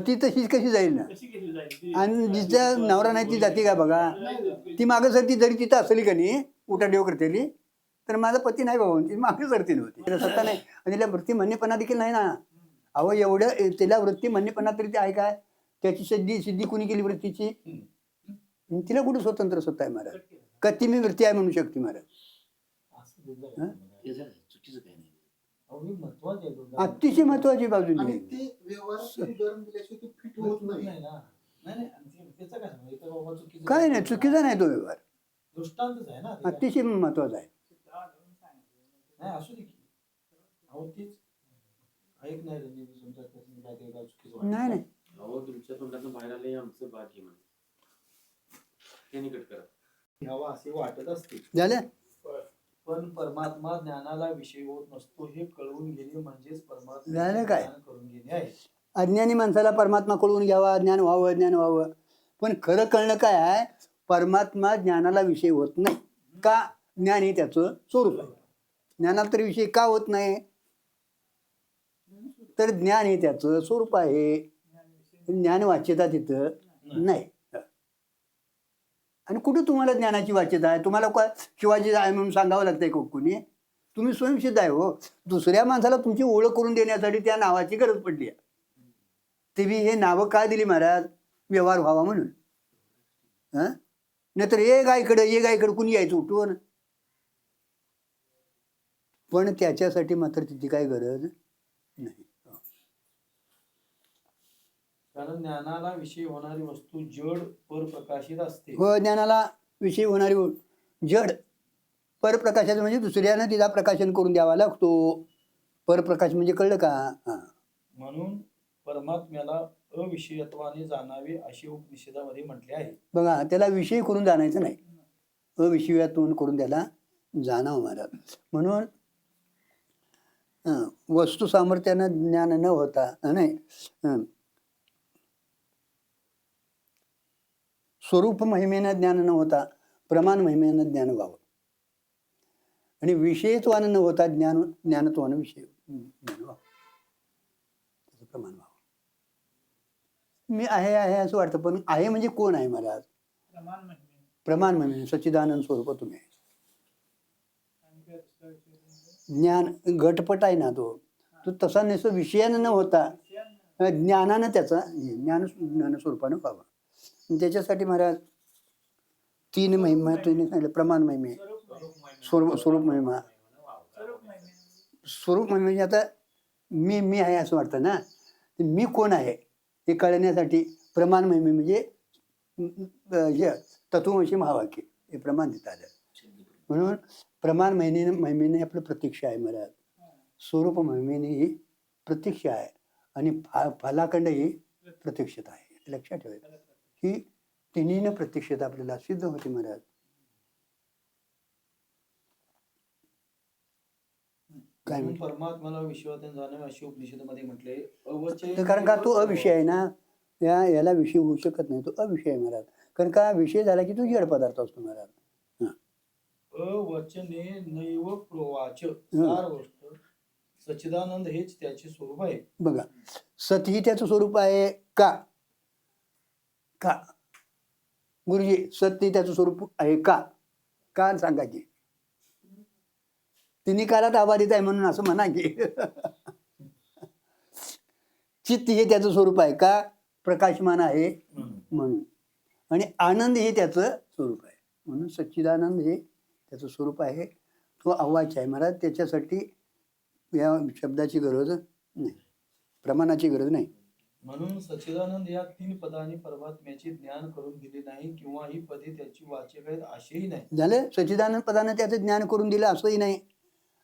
ती तशीच कशी जाईल ना. आणि जिचा नवरा नाही ती जाती का बघा, ती मागं सरती जरी तिथं असली का नाही उठाडेव करतेली तर माझा पती नाही बाबा ती मागे सरती नव्हती, तिला सत्ता नाही. आणि तिला वृत्ती म्हणणेपणा देखील नाही ना. अहो एवढं तिला वृत्ती म्हणणेपणा तरी ते आहे काय, त्याची सिद्धी कुणी केली वृत्तीची, तिला कुठे स्वतंत्र सत्ता आहे महाराज. का ती मी वृत्ती आहे म्हणू शकते महाराज. अतिशय महत्वाची बाजू आणि ते व्यवहाराचं उदाहरण दिल्याशिवाय ते फिट होत नाही. काय नाही, चुकीचा नाही तो व्यवहार, दृष्टांतच आहे ना, अतिशय महत्वाचा आहे. नाही असू दे की अहो तीच ऐक नाही रे, तुमच्या काहीतरी काय चुकीचं वाटतं. नाही नाही अहो तुमच्या तोंडातून बाहेर आले आमचं भाग्य म्हणून ते निकट करा घ्यावा असे वाटत असते. झालं. पण परमात्मा ज्ञानाला विषय होत नसतो हे कळवून घेणे म्हणजेच परमात्मा झालं काय? ज्ञान करून घेणे आहे. अज्ञानी माणसाला परमात्मा कळून घ्यावा, ज्ञान व्हावं, ज्ञान व्हावं. पण खरं कळणं काय आहे, परमात्मा ज्ञानाला विषय होत नाही का, ज्ञान हे त्याचं स्वरूप आहे. ज्ञानाला तर विषय का होत नाही, तर ज्ञान हे त्याचं स्वरूप आहे. ज्ञान वाच्यता तिथं नाही. आणि कुठे तुम्हाला ज्ञानाची वाच्यता आहे, तुम्हाला काय शिवाजी आहे म्हणून सांगावं लागतंय कोणी, तुम्ही स्वयंसिद्ध आहे हो. दुसऱ्या माणसाला तुमची ओळख करून देण्यासाठी त्या नावाची गरज पडली आहे. तेव्हा हे नावं काय दिली महाराज, व्यवहार व्हावा म्हणून. नाहीतर ये गायकडं कुणी यायचं उठवून. पण त्याच्यासाठी मात्र तिची काय गरज नाही. कारण ज्ञानाला विषय होणारी वस्तू जड परप्रकाशित असते. हो, ज्ञानाला विषय होणारी जड परप्रकाशाचं म्हणजे दुसऱ्यानं तिला प्रकाशन करून द्यावा लागतो. परप्रकाश म्हणजे कळलं का. म्हणून परमात्म्याला अविषयत्वाने जाणावे असे उपनिषदामध्ये म्हटले आहे. बघा, त्याला विषय करून जाणायचं नाही, अविषयातून करून त्याला जाणावं महाराज. म्हणून वस्तू सामर्थ्यानं ज्ञान न होता नाही, स्वरूप महिमेनं ज्ञान न होता प्रमाण महिमेनं ज्ञान व्हावं. आणि विषयत्वानं न होता ज्ञानत्वानं विषय ज्ञान व्हावं, त्याचं प्रमाण व्हावं. मी आहे असं वाटतं, पण आहे म्हणजे कोण आहे महाराज, प्रमाण महिमे सच्चिदानंद स्वरूप तुम्ही आहे. ज्ञान घटपट आहे ना तो तसा नसतो, विषयानं न होता ज्ञानानं त्याचा ज्ञान स्वरूपानं व्हावं. त्याच्यासाठी महाराज तीन महिमा तुम्ही सांगितलं, प्रमाण महिमे, स्वरूप महिमा. स्वरूप महिमा म्हणजे आता मी आहे असं वाटतं ना, मी कोण आहे हे कळण्यासाठी प्रमाण महिमे म्हणजे तत्वमसी महावाक्य हे प्रमाण देत आलं. म्हणून प्रमाण महिमेने आपलं प्रतीक्षा आहे महाराज, स्वरूप महिमेने ही प्रतीक्षा आहे, आणि फलाखंड ही प्रतीक्षता आहे. लक्षात ठेवायचं की तिन्हीनं प्रत्यक्षता आपल्याला सिद्ध होते महाराज. काय म्हणून म्हटलं परमात्म्याला विश्वातून जाणं असे उपनिषदामध्ये म्हटले अवचय तर कारण का तो अविषय आहे ना, याला विषय होऊ शकत नाही, तो अविषय आहे महाराज. कारण का विषय झाला की तो जड पदार्थ असतो महाराज. अवचने नैव प्रोवाच हं. चार गोष्ट सच्चिदानंद हेच त्याचे स्वरूप आहे. बघा, सत ही त्याचं स्वरूप आहे का? का गुरुजी सत ही त्याचं स्वरूप आहे का? का सांगा की. तिन्ही काळात अबाधित आहे म्हणून असं म्हणा की. चित्त हे त्याचं स्वरूप आहे का? प्रकाशमान आहे म्हणून. आणि आनंद हे त्याचं स्वरूप आहे म्हणून सच्चिदानंद हे त्याचं स्वरूप आहे. तो अवाच्य आहे महाराज. त्याच्यासाठी या शब्दाची गरज नाही, प्रमाणाची गरज नाही. म्हणून सच्चिदानंद या 3 पदांनी परमात्म्याचे ज्ञान करून दिले नाही किंवा ही पदे त्याची वाचक आहेत असेही नाही. झालं, सच्चिदानंद पदानं त्याचं ज्ञान करून दिलं असंही नाही,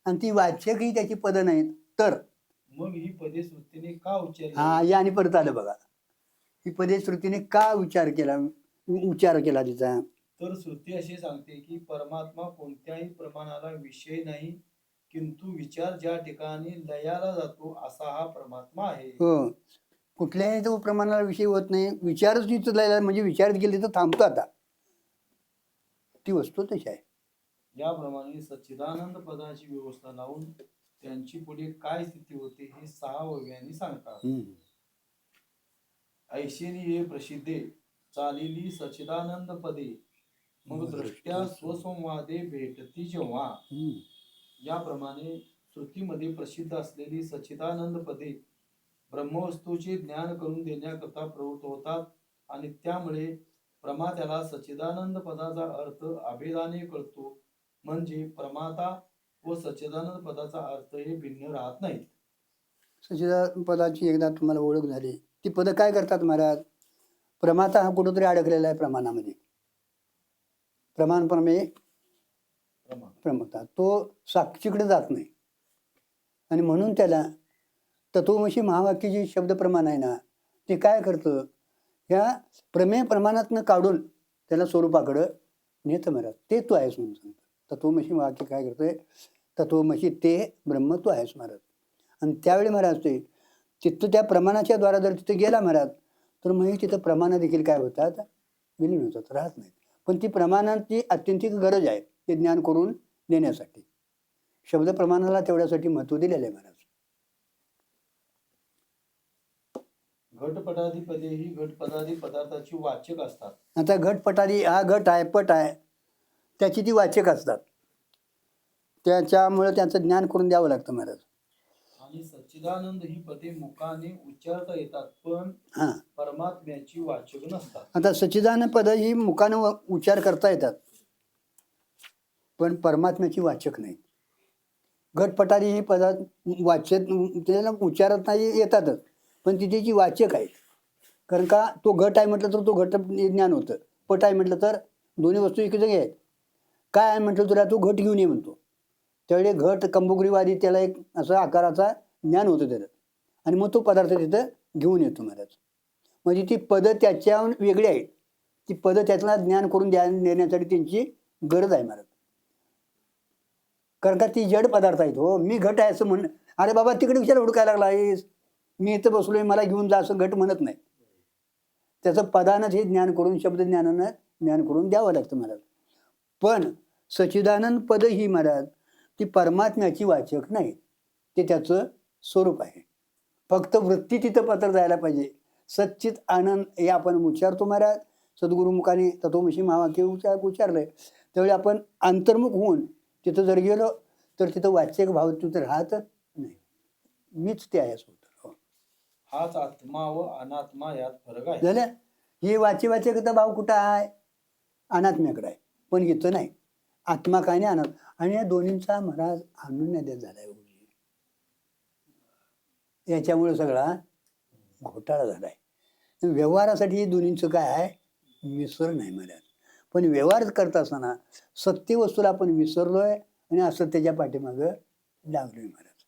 आणि ती वाचकही त्याची पदं नाहीत. तर मग ही पदे श्रुतीने का उच्चारली? हा या आणि परत आलं बघा, ही पदे श्रुतीने का उच्चार केला तिचा. तर श्रुती असे सांगते की परमात्मा कोणत्याही प्रमाणाला विषय नाही, किंतु विचार ज्या ठिकाणी लयाला जातो असा हा परमात्मा आहे. हो, कुठल्याही तो प्रमाणाला विषय होत नाही. विचारच तिथं लायला म्हणजे विचारत गेले तर थांबतो. आता ती वस्तू तशी आहे. याप्रमाणे सच्चिदानंद पदाची व्यवस्था लावून त्यांची पुढे काय स्थिती होते हे 6 वव्यांनी सांगतात. ऐशेनी हे प्रसिद्धे चालेली सच्चिदानंद पदे मग दृष्ट्या स्वसंवादे भेटती जेव्हा. याप्रमाणे श्रुतीमध्ये प्रसिद्ध असलेली सच्चिदानंद पदे ब्रह्मवस्तूचे ज्ञान करून देण्याकरता प्रवृत्त होतात आणि त्यामुळे प्रमात्याला सच्चिदानंद पदाचा अर्थ अभेदाने कळतो. म्हणजे प्रमाता व सच्चिदानंद पदाचा अर्थ हे भिन्न राहत नाहीत. सच्चिदानंद पदाची एकदा तुम्हाला ओळख झाली, ती पदं काय करतात महाराज? प्रमाता हा कुठंतरी अडकलेला आहे प्रमाणामध्ये. प्रमाण प्रमेय प्रमाता तो साक्षीकडे जात नाही, आणि म्हणून त्याला तत्वमसी महावाक्य जे शब्द प्रमाण आहे ना, ते काय करतं, या प्रमेय प्रमाणातनं काढून त्याला स्वरूपाकडं नेतं महाराज. ते तू आहेस म्हणून सांगतं. तत्वमसी वाक्य काय करतंय, तत्वमसी ते ब्रह्म तू आहेस महाराज. आणि त्यावेळी महाराज ते चित्त त्या प्रमाणाच्या द्वारा जर तिथे गेला महाराज, तर मग तिथं प्रमाण देखील काय होतात, विलीन होतात, राहत नाहीत. पण ती प्रमाणाची अत्यंतिक गरज आहे ते ज्ञान करून देण्यासाठी. शब्द प्रमाणाला तेवढ्यासाठी महत्व दिलेलं आहे महाराज. घटपटाधिपदे ही घटपदादी पदार्थाची वाचक असतात. आता घटपटादी हा घट आहे, पट आहे, त्याची ती वाचक असतात. त्याच्यामुळे त्यांचं ज्ञान करून द्यावं लागतं महाराज. आणि सच्चिदानंद ही पदे मुखाने उच्चारता येतात पण हां, परमात्म्याची वाचक नसतात. आता सच्चिदानंद पद ही मुखानं उच्चार करता येतात पण परमात्म्याची वाचक नाही. घटपटादी ही पदा वाचक त्याला उच्चारत नाही येतातच, पण ती त्याची वाचक आहेत. कारण का तो घट आहे म्हटलं तर तो घट ज्ञान होतं, पट आहे म्हटलं तर दोन्ही वस्तू एक जागी आहेत. काय आहे म्हटलं तुला, तो घट घेऊन ये म्हणतो. त्यावेळी घट कंबुगरीवादी त्याला एक असं आकाराचा ज्ञान होतं त्याला, आणि मग तो पदार्थ तिथं घेऊन येतो महाराज. म्हणजे ती पदं त्याच्याहून वेगळी आहेत. ती पदं त्यातला ज्ञान करून देण्यासाठी त्यांची गरज आहे महाराज. कारण का ती जड पदार्थ आहेत. हो, मी घट आहे असं म्हण, अरे बाबा तिकडे विचार हुडकायला लागला आहेस, मी इथं बसलोय मला घेऊन जा असं घट म्हणत नाही. त्याचं पदानंच हे ज्ञान करून, शब्द ज्ञानानं ज्ञान करून द्यावं लागतं महाराज. पण सच्चिदानंद पद ही महाराज ती परमात्म्याची वाचक नाही, ते त्याचं स्वरूप आहे. फक्त वृत्ती तिथं पत्र जायला पाहिजे. सच्चित आनंद हे आपण उच्चारतो महाराज. सद्गुरुमुखाने तत्वमसी महावाक्य उच्चारलंय, त्यावेळी आपण अंतर्मुख होऊन तिथं जर गेलो तर तिथं वाचक भाव तिथं राहत नाही. मीच ते आहे असं होतं. हाच आत्मा व अनात्मा यात फरक आहे. झालं, ही वाचकचा भाव कुठं आहे, अनात्म्याकडे आहे, पण इथं नाही. आत्मा काय नाही अनात्मा, आणि या दोन्हींचा महाराज अनुज्ञादेश झालाय. याच्यामुळे सगळा घोटाळा झालाय. व्यवहारासाठी दोन्हींचं काय आहे, विसर नाही महाराज. पण व्यवहार करत असताना सत्य वस्तूला आपण विसरलोय आणि असत्याच्या पाठीमागं लागलोय महाराज.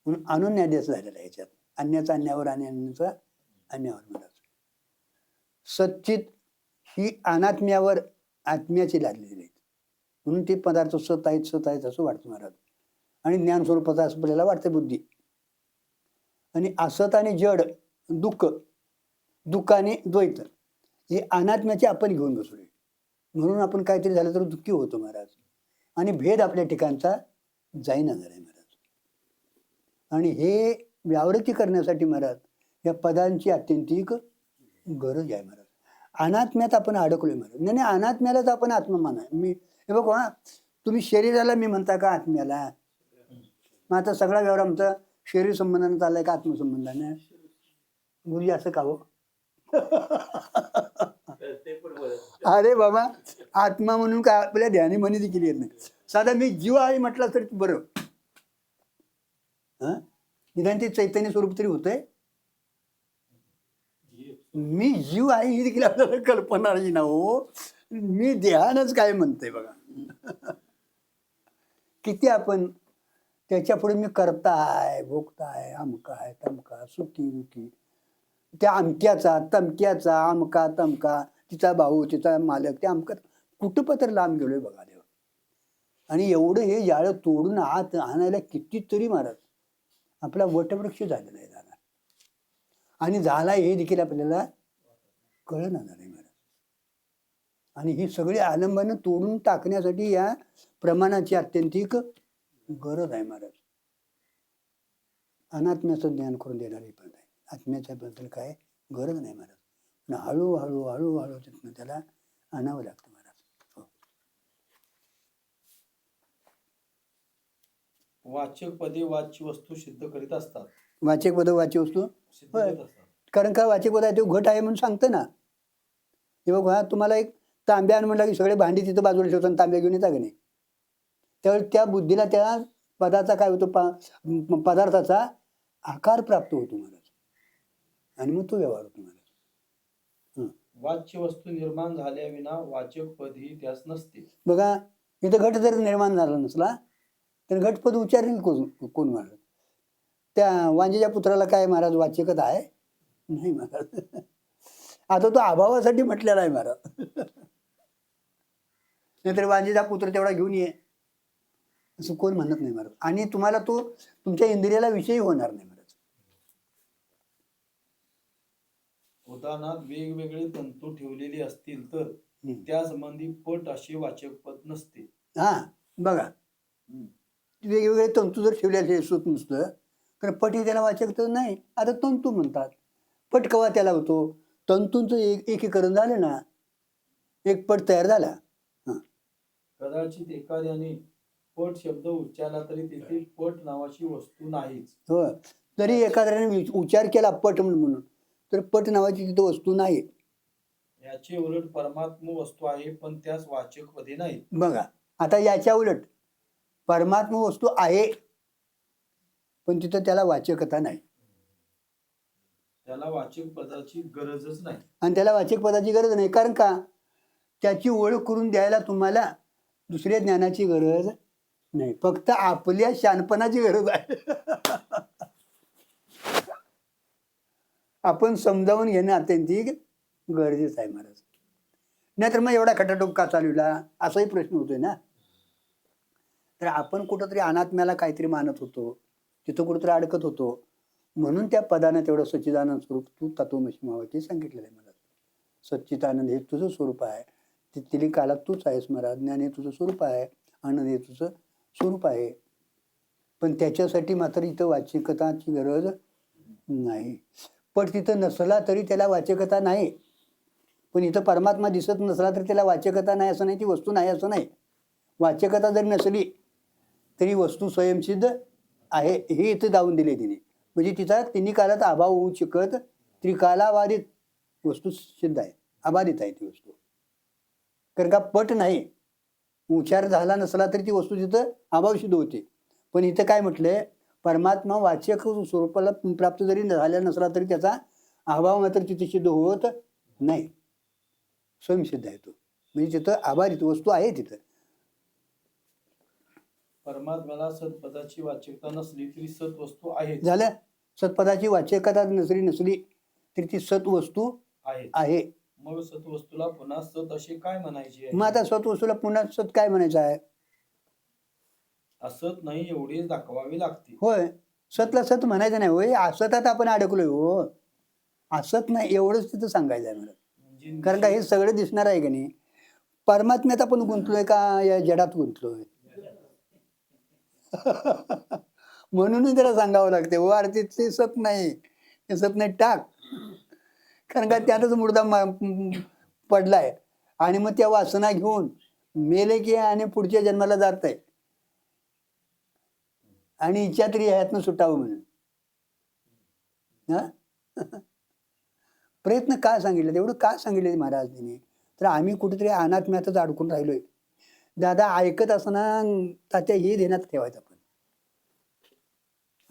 म्हणून अनुज्ञादेश झालेला आहे याच्यात. अन्याचा अन्यावर आणि अन्याचा अन्यावर महाराज. सच्चित ही अनात्म्यावर आत्म्याची लागलेली आहेत, म्हणून ते पदार्थ सत आहेत असं वाटतं महाराज. आणि ज्ञान स्वरूपाचा असं आपल्याला वाटते बुद्धी. आणि असत आणि जड, दुःख, दुःख आणि द्वैत हे अनात्म्याचे आपण घेऊन बसलोय. म्हणून आपण काहीतरी झालं तर दुःखी होतो महाराज. आणि भेद आपल्या ठिकाणचा जाईना झालाय महाराज. आणि हे व्यावृत्ती करण्यासाठी महाराज या पदांची आत्यंतिक गरज आहे महाराज. अनात्म्यात आपण अडकलोय महाराज. नाही नाही, अनात्म्यालाच आपण आत्मा माना. मी हे बघ हा, तुम्ही शरीराला मी म्हणता का आत्म्याला? मग आता सगळा व्यवहार आमचा शरीर संबंधाने चाललाय का आत्मसंबंधाने? गुरुजी असं का हो? अरे बाबा, आत्मा म्हणून काय आपल्या ध्यानी म्हणी देखील येत नाही. साधा मी जीव आहे म्हटलं तरी बरं, हा, निदान ते चैतन्य स्वरूप तरी होतंय. मी जीव आहे ही देखील आपल्याला कल्पना नाही ना हो. मी ध्यानच काय म्हणते बघा. किती आपण त्याच्या पुढे मी करताय, भोगताय, अमकाय तमका, सुखी दुखी, त्या अमक्याचा तमक्याचा, अमका तमका, तिचा भाऊ तिचा मालक, त्या अमका कुठं पत्र लांब गेलोय बघा देव. आणि एवढं हे जाळं तोडून आत आणायला कितीतरी महाराज आपला वटवृक्ष झालेला आहे दादा. आणि झाला हे देखील आपल्याला कळणार नाही महाराज. आणि ही सगळी आलंबनं तोडून टाकण्यासाठी या प्रमाणाची अत्यंतिक गरज आहे महाराज. अनात्म्याचं ज्ञान करून देणारी पण आहे. आत्म्याच्या बद्दल काय गरज नाही महाराज. पण हळूहळू हळूहळू तिथनं त्याला आणावं लागतं महाराज. हो. वाचक पदे वाच्य वस्तू सिद्ध करीत असतात. वाचक पद वाच्य वस्तू सिद्ध करीत असतात. कारण का वाचक पद आहे तो घट आहे म्हणून सांगतं ना. हे बघा, तुम्हाला एक तांब्या आण म्हणला की सगळे भांडी तिथं बाजूला ठेवतात, तांब्या घेऊन येता की नाही. त्यावेळी त्या बुद्धीला त्या पदाचा काय होतो, पदार्थाचा आकार प्राप्त होतो महाराज. आणि मग तो व्यवहार होतो महाराज. वाच्य वस्तू निर्माण झाल्याविना वाचक पद ही त्यास नसते. बघा, इथं घट जर निर्माण झाला नसला तर घटपद उच्चारेल कोण महाराज? त्या वांजेच्या पुत्राला काय महाराज वाचकता आहे? नाही महाराज. आता तो अभावासाठी म्हटलेला आहे महाराज. नाहीतर वांजेचा पुत्र तेवढा घेऊन ये असं कोण म्हणत नाही महाराज. आणि तुम्हाला तो तुमच्या इंद्रियाला विषयी होणार नाही महाराज. उदाहरणार्थ वेगवेगळे तंतू ठेवलेले असतील तर त्या संबंधी पट असे वाचक पद नसते. हा बघा, वेगवेगळे तंतू जर ठेवले असेल सुत नुसतं तर पट हे त्याला वाचक तर नाही. आता तंतू म्हणतात, पट कवा त्याला होतो? तंतूंचं एकीकरण झालं ना, एक पट तयार झाला. कदाचित एखाद्याने पट शब्द उच्चारला तरी तेथे पट नावाची वस्तू नाहीच. हो, जरी एखाद्याने उच्चार केला पट म्हणून तर पट नावाची तिथं वस्तू नाही. याचे उलट परमात्मा वस्तू आहे पण त्यास वाचक पदे नाही. बघा, आता याच्या उलट परमात्मा वस्तू आहे पण तिथं त्याला वाचकता नाही. त्याला वाचक पदाची गरजच नाही. आणि त्याला वाचक पदाची गरज नाही. कारण का? त्याची ओळख करून द्यायला तुम्हाला दुसऱ्या ज्ञानाची गरज नाही, फक्त आपल्या शहाणपणाची गरज आहे. आपण समजावून घेणं अत्यंतिक गरजेचं आहे महाराज. नाहीतर मग एवढा खटाटोप का चालवला असाही प्रश्न होतोय ना. तर आपण कुठंतरी अनात्म्याला काहीतरी मानत होतो, तिथं कुठंतरी अडकत होतो. म्हणून त्या पदानं तेवढं सच्चिदानंद स्वरूप तू तत्वमसी मावाची सांगितलेलं आहे मला. सच्चिदानंद हे तुझं स्वरूप आहे, तिथली कालात तूच आहेस महाराज. ज्ञान हे तुझं स्वरूप आहे, आनंद हे तुझं स्वरूप आहे. पण त्याच्यासाठी मात्र इथं वाचकताची गरज नाही. पण तिथं नसला तरी त्याला वाचकता नाही. पण इथं परमात्मा दिसत नसला तरी त्याला वाचकता नाही असं नाही, ती वस्तू नाही असं नाही. वाचकता जरी नसली तरी वस्तू स्वयंसिद्ध आहे हे इथं दावून दिले तिने. म्हणजे तिचा तिन्ही कालात अभाव होऊ शकत, त्रिकालाबाधित वस्तू सिद्ध आहे, अबाधित आहे ती वस्तू. कारण का पट नाही, उच्चार झाला नसला तरी ती वस्तू तिथं अभाव सिद्ध होते. पण इथं काय म्हटलंय, परमात्मा वाचक स्वरूपाला प्राप्त जरी झाला नसला तरी त्याचा अभाव मात्र तिथे सिद्ध होत नाही, स्वयंसिद्ध आहे तो. म्हणजे तिथं अबाधित वस्तू आहे तिथं. परमात्म्याला सत्पदाची वाचकता नसली तरी सत वस्तू आहे. झालं, सत्पदाची वाचकता नसली तरी ती सत वस्तू आहे. मग सत वस्तूला पुन्हा सत असे काय म्हणायचे? मग आता सत वस्तूला पुन्हा सत काय म्हणायचं आहे? असत नाही एवढेच दाखवावे लागते. होय, सतला सत म्हणायचं नाही. होय, असतात आपण अडकलोय हो, असत नाही एवढंच तिथं सांगायचं आहे मला. म्हणजे कारण का हे सगळं दिसणार आहे की नाही, परमात्म्यात आपण गुंतलोय का या जडात गुंतलोय? म्हणूनच त्याला सांगावं लागते, हो अरे तिथले सत नाही, ते सत नाही टाक. कारण का त्यातच मुर्दा पडलाय आणि मग त्या वासना घेऊन मेले की आणि पुढच्या जन्माला जात आहे आणि इच्छा तरी ह्यातनं सुटावं म्हणून. हा प्रयत्न का सांगितले, एवढं का सांगितले महाराजांनी? तर आम्ही कुठेतरी अनात्म्यातच अडकून राहिलोय. दादा ऐकत असताना तात्या हे ध्यानात ठेवायचं, आपण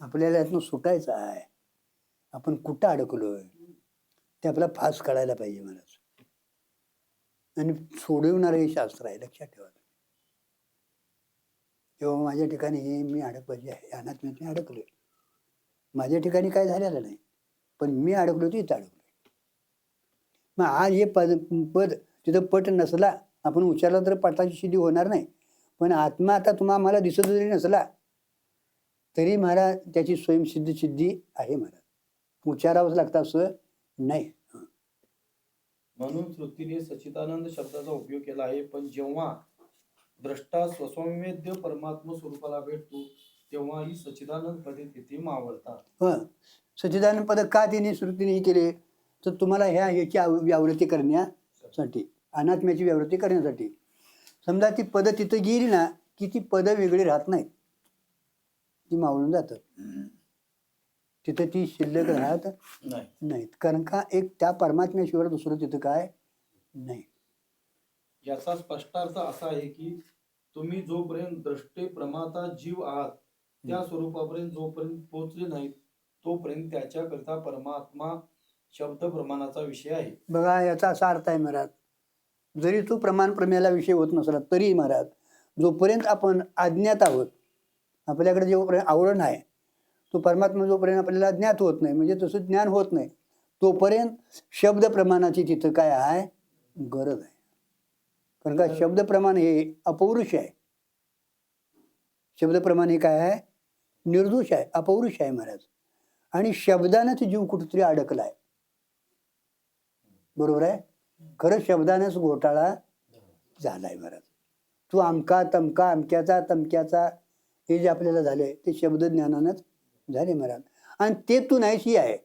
आपल्याला यातनं सुटायचं आहे. आपण कुठं अडकलोय ते आपला फास काढायला पाहिजे महाराज. आणि सोडवणार हे शास्त्र आहे, लक्षात ठेवा. तेव्हा माझ्या ठिकाणी हे मी अडकवायचे आहे, अनात्म्यात मी अडकलोय. माझ्या ठिकाणी काय झालेलं नाही, पण मी अडकलो तर इथं अडकलोय. मग आज हे पद तिथं पट नसला, आपण उच्चारला तर पटाची सिद्धी होणार नाही. पण आत्मा आता मला दिसत जरी नसला तरी महाराज त्याची स्वयंसिद्ध सिद्धी आहे महाराज. उच्चारावंच लागतं असं नाही. म्हणून श्रुतीने सच्चिदानंद शब्दाचा उपयोग केला आहे. पण जेव्हा द्रष्टा स्वसंवेद्य परमात्मा स्वरूपाला भेटतो तेव्हा ही सच्चिदानंद पदे तिथे मावळतात. हं, सच्चिदानंद पद का तिने श्रुतीने हे केले, तर तुम्हाला ह्याची व्यावृत्ती करण्यासाठी, अनात्म्याची व्यावृत्ती करण्यासाठी. समजा ती पद तिथं गेली ना की ती पद वेगळी राहत नाहीत, ती मावळून जातात. तिथं ती शिल्लक राहत नाहीत. कारण का एक त्या परमात्म्याशिवाय दुसरं तिथं काय नाही. याचा स्पष्टार्थ असा आहे की तुम्ही जोपर्यंत द्रष्टे प्रमाता जीव आहात त्या स्वरूपापर्यंत जोपर्यंत पोहोचले नाहीत तोपर्यंत त्याच्याकरिता परमात्मा शब्द प्रमाणाचा विषय आहे. बघा, याचा असा अर्थ आहे महाराज, जरी तो प्रमाण प्रमेयाला विषय होत नसला तरी महाराज, जोपर्यंत आपण अज्ञात आहोत, आपल्याकडे जोपर्यंत आवरण आहे, तो परमात्मा जोपर्यंत आपल्याला ज्ञात होत नाही, म्हणजे तसं ज्ञान होत नाही, तोपर्यंत शब्द प्रमाणाची तिथं काय आहे, गरज आहे. कारण का शब्द प्रमाण हे अपौरुष आहे. शब्द प्रमाण हे काय आहे, निर्दोष आहे, अपौरुष आहे महाराज. आणि शब्दानेच जीव कुठेतरी अडकलाय. बरोबर आहे, खरं शब्दानेच घोटाळा झालाय महाराज. तू अमका तमका अमक्याचा तमक्याचा हे जे आपल्याला झाले ते शब्द ज्ञानानंच झाले महाराज. आणि ते तू नाहीशी आहे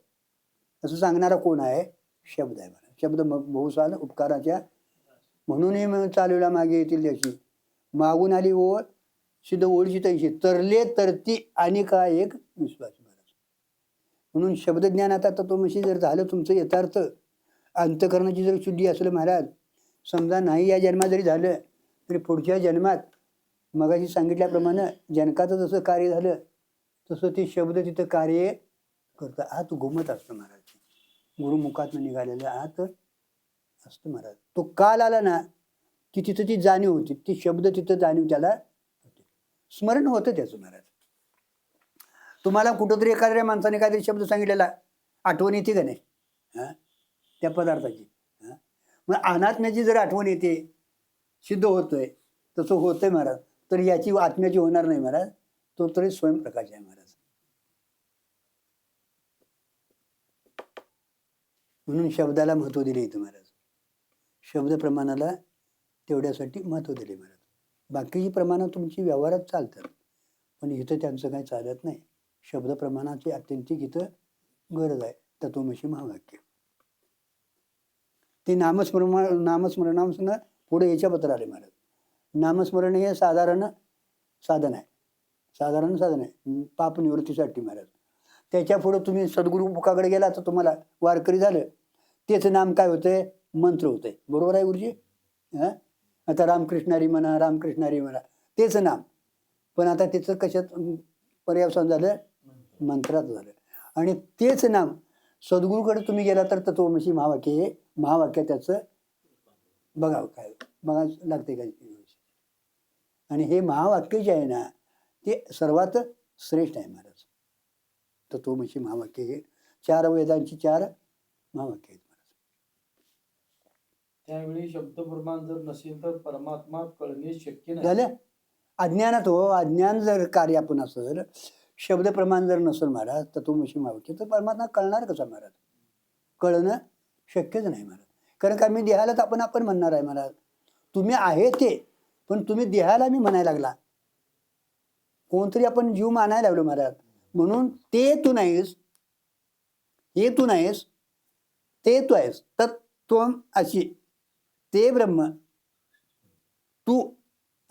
असं सांगणारा कोण आहे, शब्द आहे महाराज. शब्द बहुसाल उपकाराच्या, म्हणूनही चालवला मागे येतील त्याची, मागून आली ओळ सिद्ध ओळशी तैशी, तरले तरती आणि का एक विश्वास महाराज. म्हणून शब्दज्ञान आता तत्वमसी जर झालं तुमचं यथार्थ, अंतकरणाची जर शुद्धी असलं महाराज, समजा नाही या जन्मात जरी झालं तरी पुढच्या जन्मात मगाशी सांगितल्याप्रमाणे जनकाचं जसं कार्य झालं तसं ते शब्द तिथं कार्य करतं. आत घुमत असतं महाराज, गुरुमुखातनं निघालेलं आत असतं महाराज. तो काल आला ना की तिथं ती जाणीव होती, ती शब्द तिथं जाणीव त्याला होते, स्मरण होतं त्याचं महाराज. तुम्हाला कुठंतरी एखाद्या माणसाने काहीतरी शब्द सांगितलेला आठवण येते का नाही, हां, त्या पदार्थाची. हां, मग अनात्म्याची जर आठवण येते, सिद्ध होतोय, तसं होतंय महाराज, तर याची आत्म्याची होणार नाही महाराज. तो तरी स्वयंप्रकाश आहे महाराज. म्हणून शब्दाला महत्व दिले इथं महाराज. शब्द प्रमाणाला तेवढ्यासाठी महत्व दिले महाराज. बाकीची प्रमाणं तुमची व्यवहारात चालतात, पण इथं त्यांचं काही चालत नाही. शब्द प्रमाणाची अत्यंतिक इथं गरज आहे. तत्वमसी महावाक्य ते नामस्मरणापासून पुढे याच्या पत्र आले महाराज. नामस्मरण हे साधारण साधन आहे पाप निवृत्तीसाठी महाराज. त्याच्या पुढे तुम्ही सद्गुरु मुखाकडे गेला तर तुम्हाला वारकरी झालं, तेच नाम काय होतंय, मंत्र होतंय. बरोबर आहे गुरुजी? हां, आता रामकृष्णारी म्हणा तेच नाम, पण आता त्याचं कशात पर्यावसान झालं, मंत्रात झालं. आणि तेच नाम सद्गुरूकडे तुम्ही गेला तर तत्वमसी महावाक्य हे महावाक्य त्याचं बघावं काय बघावं लागते काय. आणि हे महावाक्य जे आहे ना ते सर्वात श्रेष्ठ आहे महाराज. तत्वमसी महावाक्य हे 4 वेदांची 4 महावाक्य आहेत महाराज. त्यावेळी शब्द प्रमाण जर नसेल तर परमात्मा कळणे शक्य नाही. झालं. अज्ञानात हो, अज्ञान जर कार्य आपण असेल, शब्द प्रमाण जर नसेल महाराज तत्वमसी महावाक्य, तर परमात्मा कळणार कसा महाराज? कळणं शक्यच नाही महाराज. कारण का मी देहालाच आपण आपण म्हणणार आहे महाराज. तुम्ही आहे ते, पण तुम्ही देहाला मी म्हणायला लागला. कोणतरी आपण जीव मानायला लागलो महाराज. म्हणून ते तू नाहीस, हे तू नाहीस, ते तू आहेस. तत्त्वम अशी, ते ब्रह्म, तू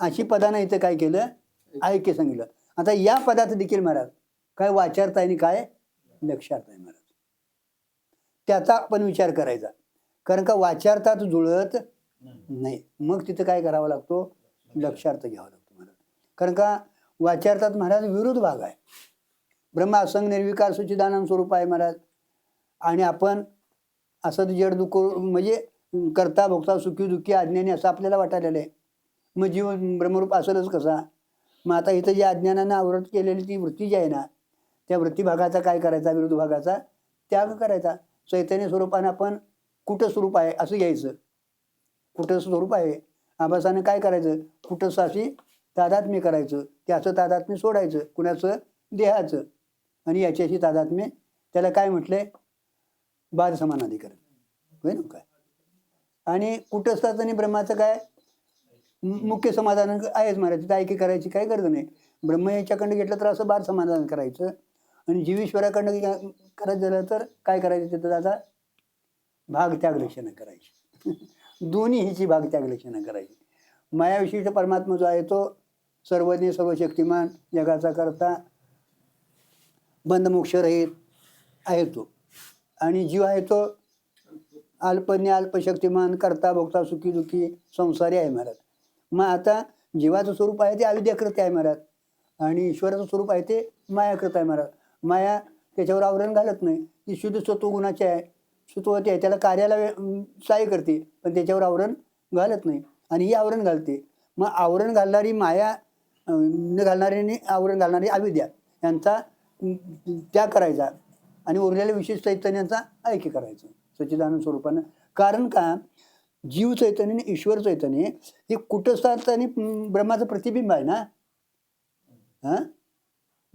अशी पदानं इथं काय केलं? ऐक्य सांगितलं. आता या पदात देखील महाराज काय वाचारता आणि काय लक्षार्थ आहे महाराज, त्याचा आपण विचार करायचा. कारण का वाचारतात जुळत नाही, मग तिथं काय करावं लागतो? लक्षार्थ घ्यावा लागतो महाराज. कारण का वाचारतात महाराज विरुद्ध भाग आहे. ब्रह्म असंग निर्विकार सच्चिदानंद स्वरूप आहे महाराज. आणि आपण असं जड दुःख म्हणजे करता भोगता सुखी दुःखी अज्ञानी असं आपल्याला वाटायला आहे. मग जीव ब्रह्मरूप असेलच कसा? मग आता इथं जे अज्ञानानं आवृत केलेली ती वृत्ती जी आहे ना, त्या वृत्ती भागाचा काय करायचा? विरुद्ध भागाचा त्याग करायचा. चैतन्य स्वरूपानं आपण कुठं स्वरूप आहे असं घ्यायचं. कुठं स्वरूप आहे आभासानं काय करायचं? कुठंसाशी तादात्म्य करायचं. त्याचं तादात्म्य सोडायचं. कुणाचं? देहाचं. आणि याच्याशी तादात्म्य, त्याला काय म्हटलंय? बाद समानाधिकरण होय ना काय? आणि कुटस्थाचं आणि ब्रह्माचं काय? मुख्य समाधान आहेच महाराज. तिथं ऐकी करायची काही गरज नाही. ब्रह्म याच्याकडनं घेतलं तर असं बाद समाधान करायचं. आणि जीवेश्वराकडनं करायचं झालं तर काय करायचं? तिथं त्याचा भाग त्याग लक्षणं करायची. दोन्ही ह्याची भाग त्याग लक्षणं करायची. मायाविशिष्ट परमात्मा जो आहे तो सर्वज्ञ सर्वशक्तिमान जगाचा करता बंधमोक्षरहित आहे तो. आणि जीव आहे तो अल्पज्ञ अल्पशक्तिमान करता भोगता सुखी दुःखी संसारी आहे महाराज. मग आता जीवाचं स्वरूप आहे ते अविद्याकृत आहे महाराज. आणि ईश्वराचं स्वरूप आहे ते मायाकृत आहे महाराज. माया त्याच्यावर आवरण घालत नाही. ती शुद्ध स्वतः गुणाची आहे, स्वतःवती आहे. त्याला कार्याला सहाय्य करते, पण त्याच्यावर आवरण घालत नाही. आणि ही आवरण घालते. मग आवरण घालणारी माया न घालणारी आणि आवरण घालणारी अविद्या यांचा त्याग करायचा. आणि उरलेल्या विशेष चैतन्याचा ऐक्य करायचं सच्चिदानंद स्वरूपानं. कारण का जीव चैतन्य आणि ईश्वर चैतन्य हे कुटस्थाचं आणि ब्रह्माचं प्रतिबिंब आहे ना. हां,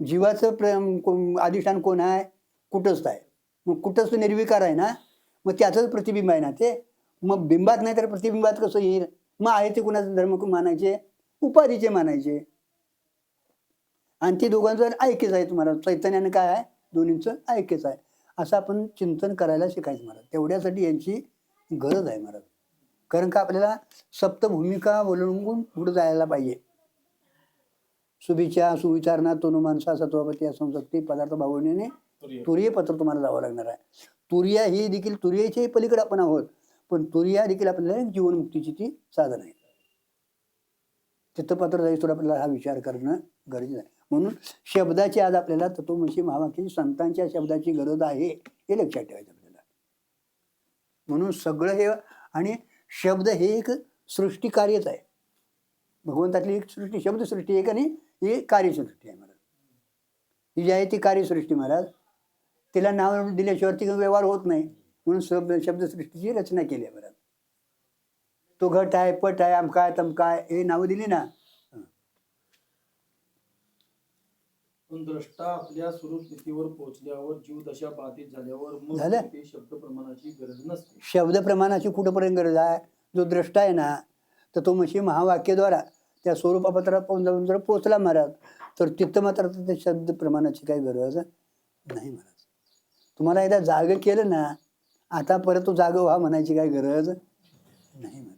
जीवाचं अधिष्ठान कोण आहे? कुटस्थ आहे. मग कुटस्थ निर्विकार आहे ना, मग त्याचंच प्रतिबिंब आहे ना ते. मग बिंबात नाही तर प्रतिबिंबात कसं येईल? मग आहे ते कुणाचं धर्म मानायचे? उपाधीचे मानायचे. आणि ते दोघांचं ऐक्यच आहे तुम्हाला. चैतन्यानं काय आहे? दोन्हींचं ऐक्यच आहे. असं आपण चिंतन करायला शिकायचं महाराज. तेवढ्यासाठी यांची गरज आहे महाराज. कारण का आपल्याला सप्तभूमिका ओलांडून पुढे जायला पाहिजे. शुभेच्छा सुविचारणा तनुमानसा सत्वपती असंशक्ती पदार्थ भावनेने तुरीय पत्र तुम्हाला जावं लागणार आहे. तुरिया ही देखील तुरियाच्याही पलीकडे आपण आहोत, पण तुरिया देखील आपल्याला जीवनमुक्तीची ती साधन आहे. चित्तपत्र जाईस्तोवर आपल्याला हा विचार करणं गरजेचं आहे. म्हणून शब्दाची आज आपल्याला तत्वमसी महावाक्याची संतांच्या शब्दाची गरज आहे हे लक्षात ठेवायचं आपल्याला. म्हणून सगळं हे आणि शब्द हे एक सृष्टी कार्यच आहे. भगवंतातली एक सृष्टी शब्दसृष्टी एक आणि ही कार्यसृष्टी आहे महाराज. ही जी आहे ती कार्यसृष्टी महाराज. तिला नाव दिल्याशिवाय ती व्यवहार होत नाही. म्हणून शब्दसृष्टीची रचना केली आहे महाराज. तो घट आहे, पट आहे, अमकाय तमकाय हे नावं दिली ना. पण द्रष्टा आपल्या स्वरूप स्थितीवर पोहोचल्यावर जीव दशा बाधित झाल्यावर मग झालं? ते शब्द प्रमाणाची गरज नसते. शब्द प्रमाणाची कुठंपर्यंत गरज आहे? जो द्रष्टा आहे ना, तर तो मशी महावाक्याद्वारा त्या स्वरूपापत्रात जाऊन जर पोचला महाराज, तर तिथं मात्र त्या शब्द प्रमाणाची काही गरज नाही महाराज. तुम्हाला एकदा जाग केलं ना, आता परत तो जाग व्हा म्हणायची काही गरज नाही महाराज.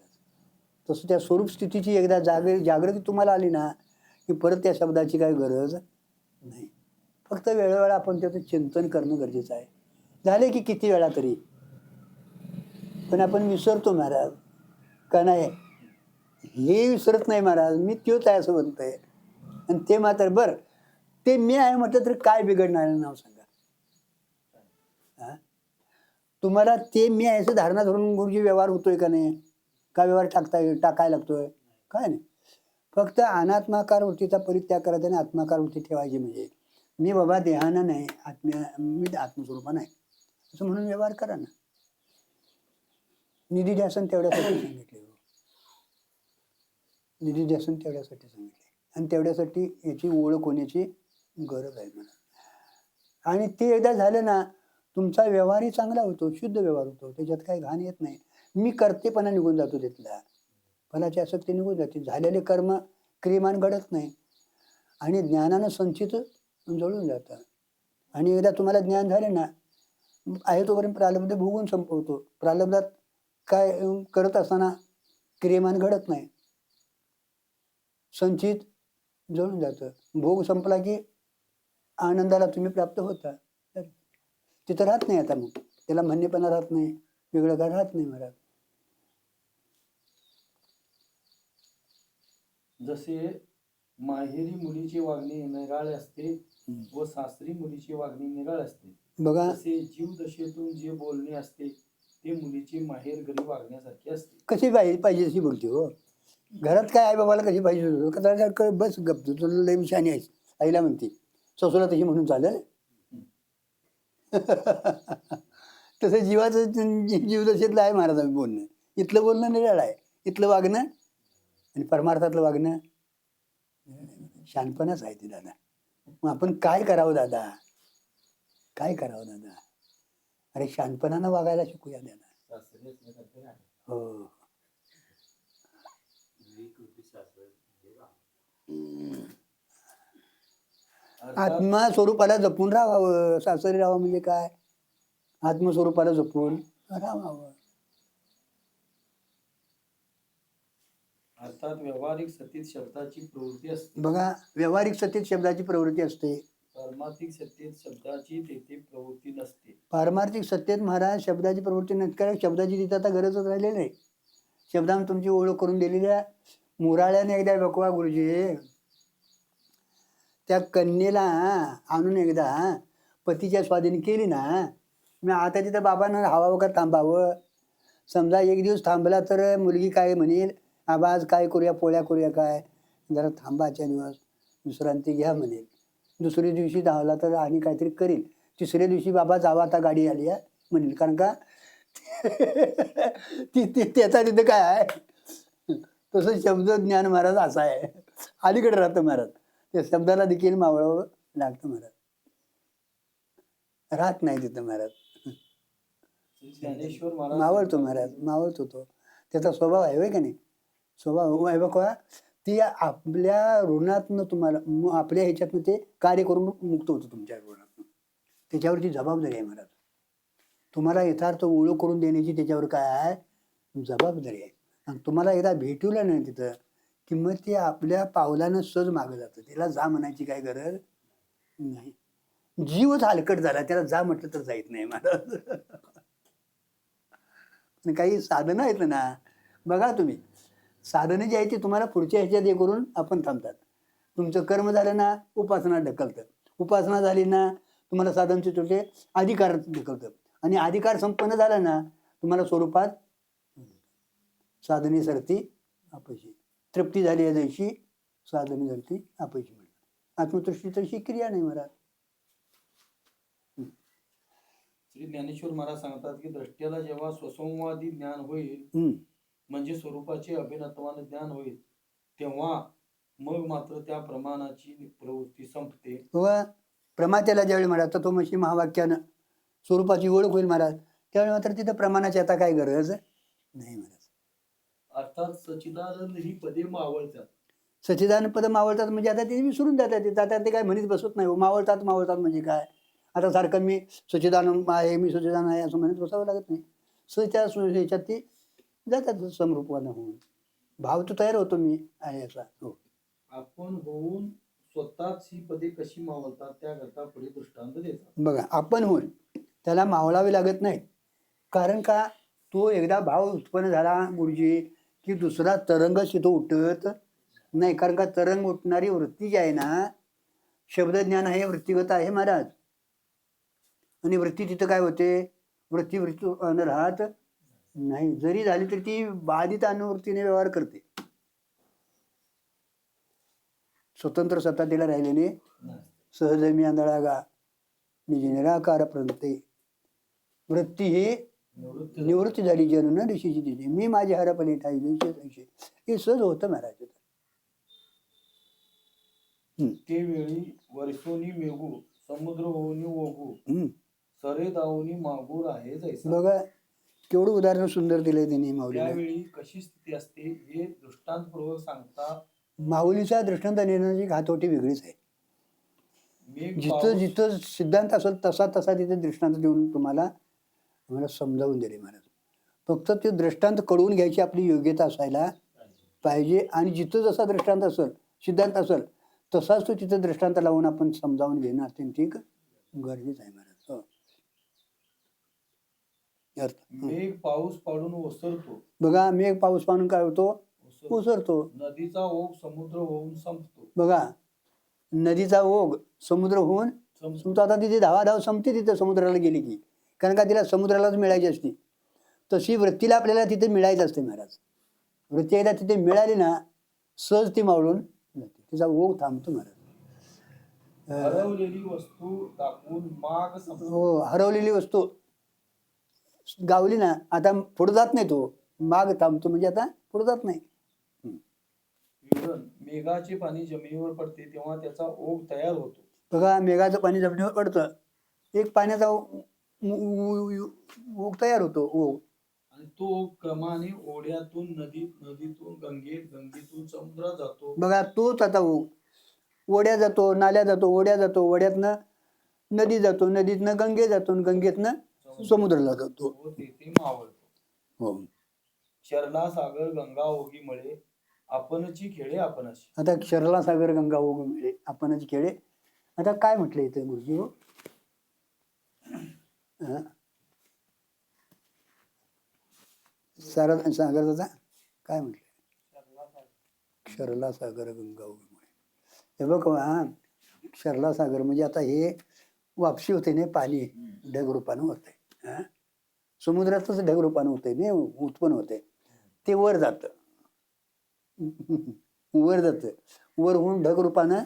तसं त्या स्वरूप स्थितीची एकदा जागृती तुम्हाला आली ना, की परत त्या शब्दाची काही गरज नाही. फक्त वेळोवेळा आपण त्याचं चिंतन करणं गरजेचं आहे. झाले की किती वेळा तरी, पण आपण विसरतो महाराज का नाही? हे विसरत नाही महाराज. मी त्योच आहे असं म्हणतोय. आणि ते मात्र बरं ते मी आहे म्हटलं तर काय बिघडणार नाव सांगा. तुम्हाला ते मी आहे असं धारणा धरून गुरुजी व्यवहार होतोय का नाही? का व्यवहार टाकायला लागतोय? काय नाही. फक्त अनात्माकार वृत्तीचा परित्याग करायचा आणि आत्माकार वृत्ती ठेवायची. म्हणजे मी बाबा देहानं नाही, मी आत्मस्वरूपा नाही असं म्हणून व्यवहार करा ना. निधी ध्यासन तेवढ्यासाठी सांगितले. निधी ध्यासन तेवढ्यासाठी सांगितले. आणि तेवढ्यासाठी याची ओळख होण्याची गरज आहे मला. आणि ते एकदा झालं ना, तुमचा व्यवहारही चांगला होतो, शुद्ध व्यवहार होतो, त्याच्यात काही घाण येत नाही. मी करतेपणा निघून जातो तिथला, फलाची आसक्ती निघून जाते, झालेले कर्म क्रियमान घडत नाही आणि ज्ञानानं संचित जळून जातं. आणि एकदा तुम्हाला ज्ञान झाले ना, आहे तोपर्यंत प्रारब्ध भोगून संपवतो. प्रारब्धात काय करत असताना क्रियमान घडत नाही, संचित जळून जातं. भोग संपला की आनंदाला तुम्ही प्राप्त होता. तर तिथं राहत नाही आता, मग त्याला म्हणणेपणा राहत नाही, वेगळं काय राहत नाही मला. जसे माहेरी मुलीची वागणी निराळे असते व सासरी मुलीची वागणी निराळ असते, बघा तसे जीव दशेतून जे बोलणे असते ते मुलीची माहेर घरी वागण्यासारखे असते. कशी पाहिजे तशी बोलते हो. घरात काय आई बाबाला कशी पाहिजे का बस गप, तुला लई शानी आहेस आईला म्हणते, ससूला तशी म्हणून चालेल. तसं जीवाचं जीवदशेतलं आहे महाराजांनी बोलणं. इथलं बोलणं निराळ आहे, इथलं वागणं आणि परमार्थातलं वागणं शहाणपणच आहे ते दादा. मग आपण काय करावं दादा, काय करावं दादा? अरे शहाणपणानं वागायला शिकूया दादा. सासरी असण्यासारखे राहा. हो. अर्थात आत्मस्वरूपाला जपून राहावं. सासरी राहावं म्हणजे काय? आत्मस्वरूपाला जपून राहावं. अर्थात व्यावहारिक सतीत शब्दाची प्रवृत्ती असते, बघा, व्यावहारिक सत्तेत शब्दाची प्रवृत्ती असते, पारमार्थिक सत्तेत शब्दाची तेथे प्रवृत्ती नसते. पारमार्थिक सत्तेत महाराज शब्दाची प्रवृत्ती नसते, कारण शब्दाची तिथं आता गरजच राहिलेली नाही. शब्दानं तुमची ओळख करून दिलेली आहे. मुराळ्याने एकदा बघवा गुरुजी, त्या कन्येला आणून एकदा पतीच्या स्वाधीन केली ना, मी आता तिथं बाबांना हवावं का थांबावं? समजा एक दिवस थांबला तर मुलगी काय म्हणेल, आबा आज काय करूया, पोळ्या करूया काय, जरा थांबाच्या दिवस विश्रांती घ्या म्हणेल. दुसऱ्या दिवशी धावला तर आणि काहीतरी करील. तिसऱ्या दिवशी बाबा जावा आता गाडी आली आहे म्हणेल. कारण का त्याचा तिथं काय आहे. तसं शब्द ज्ञान महाराज असा आहे, अलीकडे राहतं महाराज. त्या शब्दाला देखील मावळावं लागतं महाराज, राहत नाही तिथं महाराज. ज्ञानेश्वर महाराज मावळतो महाराज, मावळतो तो. त्याचा स्वभाव आहे होय का नाही? स्वभाव आहे बघा. ती आपल्या ऋणातनं तुम्हाला, आपल्या ह्याच्यातनं ते कार्य करून मुक्त होतं तुमच्या ऋणातनं. त्याच्यावरची जबाबदारी आहे महाराज. तुम्हाला यथार्थ ओळख करून देण्याची त्याच्यावर काय आहे, जबाबदारी आहे. आणि तुम्हाला एकदा भेटवलं नाही तिथं की मग ते आपल्या पावलानं सहज मागं जातं. त्याला जा म्हणायची काय गरज नाही. जीवच हलकट झाला, त्याला जा म्हटलं तर जायत नाही महाराज. काही साधनं आहेत ना, बघा तुम्ही, साधनं जी आहे ती तुम्हाला पुढच्या ह्याच्यात हे करून आपण थांबतात. तुमचं कर्म झालं ना, उपासना ढकलतं. उपासना झाली ना, तुम्हाला साधनचे तुझे अधिकार ढकलतं. आणि अधिकार संपन्न झाला ना, तुम्हाला स्वरूपात साधने सरती अपयशी. तृप्ती झाली आहे जशी साधने सरती अपयशी म्हणतात. आत्मतृष्टी तशी क्रिया नाही महाराज. श्री ज्ञानेश्वर महाराज सांगतात की द्रष्ट्याला जेव्हा स्वसंवादी ज्ञान होईल, म्हणजे स्वरूपाचे अभिनत्वाने ज्ञान होईल, तेव्हा मग मात्र त्या प्रमाणाची प्रवृत्ती संपते. प्रमात्याला ज्यावेळी महाराज तत्वमसी महावाक्यानं स्वरूपाची ओळख होईल महाराज, त्यावेळी मात्र तिथं प्रमाणाची आता काय गरज नाही महाराज. अर्थात सच्चिदानंद ही पदे मावळतात. सच्चिदानंद पद मावळतात म्हणजे आता ते विसरून जातात. आता ते काय म्हणत बसत नाही. मावळतात मावळतात म्हणजे काय? आता सारखं मी सच्चिदानंद आहे, मी सच्चिदानंद आहे असं म्हणत बसावं लागत नाही. सच्या ह्याच्यात ते जातात समरूपवानं होऊन. भाव तो तयार होतो मी आहे असा. हो, आपण होऊन स्वतःच ही पदे कशी मावळतात त्याकरता पुढे दृष्टांत देतात. बघा, आपण होऊन त्याला मावळावे लागत नाही. कारण का, तो एकदा भाव उत्पन्न झाला गुरुजी की दुसरा तरंगच तिथं उठत नाही. कारण का, तरंग उठणारी वृत्ती जी आहे ना, शब्दज्ञान आहे, वृत्तिगत आहे महाराज. आणि वृत्ती तिथं काय होते, वृत्ती राहत नाही. जरी झाली तरी ती बाधित अनुवृत्तीने व्यवहार करते. स्वतंत्र सत्ता तिला राहिलेली सहज मी आंधळा गा निज निराकार प्रंते. वृत्ती ही निवृत्ती झाली जनन ऋषीची दिली, मी माझे हरपणे ठाई हे सहज होतं महाराज. ते वेळी वर्षोनी मेघू समुद्र होऊनी ओघू हम्म. सरे दावनी मागू राहे जैसा. बघा केवढं उदाहरण सुंदर दिलंय त्यांनी माऊलीने. त्यावेळी कशी स्थिती असते हे दृष्टांतपूर्वक सांगता. माऊलीचा दृष्टांत देण्याची हातोटी वेगळीच आहे. मेघ जिथं पाऊस जिथं सिद्धांत असेल तसा तसा तिथे दृष्टांत देऊन तुम्हाला समजावून दिले महाराज. फक्त ते दृष्टांत कळवून घ्यायची आपली योग्यता असायला पाहिजे. आणि जिथं जसा दृष्टांत असेल सिद्धांत असेल तसाच तो तिथं दृष्टांत लावून आपण समजावून घेणं अत्यंत गरजेचं आहे महाराज. हो. अर्थ. मेघ पाऊस पाडून ओसरतो. बघा मेघ पाऊस पाडून काय होतो? ओसरतो. नदीचा ओघ समुद्र होऊन संपतो. बघा नदीचा ओघ समुद्र होऊन संपतो. आता तिथे धावाधाव संपते तिथे समुद्राला गेली की, कारण का तिला समुद्रालाच मिळायची असते. तशी वृत्तीला आपल्याला तिथे मिळायचं असते महाराज. वृत्ती एकदा तिथे मिळाली ना सहज ती मावळून जाते, तिचा ओघ थांबतो महाराज. हरवलेली वस्तू दाखवून माग संपतो. हो हरवलेली वस्तू गावली ना आता पुढे जात नाही, तो माग थांबतो म्हणजे आता पुढे जात नाही. विवरण मेघाचे पाणी जमिनीवर पडते तेव्हा त्याचा ओघ तयार होतो. बघा मेघाचं पाणी जमिनीवर पडतं, एक पाण्याचा ओघ तयार होतो. ओघ आणि तो ओघ क्रमाने ओढ्यातून नदीतून गंगेतून समुद्रात जातो. बघा तोच आता ओघ ओढ्या जातो, नाल्या जातो, ओढ्या जातो, ओढ्यातनं नदी जातो, नदीतनं गंगे जातो, गंगेतनं समुद्राला जातो. व तेथे मावळतो. हो. शरला सागर गंगा ओघी मळे आपणची खेळे आपणची. आता क्षरला सागर गंगा ओघ मिळे आपणच खेळे. आता काय म्हटलं इथं गुरुजी? हो सागरचा काय म्हटलं? क्षरला सागर गंगा ओघ मिळे. हे बघ क्षरला सागर म्हणजे आता हे वापसी होते ना, पाणी ढगरूपानं होते. समुद्रातच ढगरूपानं होते ना, उत्पन्न होते. ते वर जातं, वर जातं, वर होऊन ढगरूपानं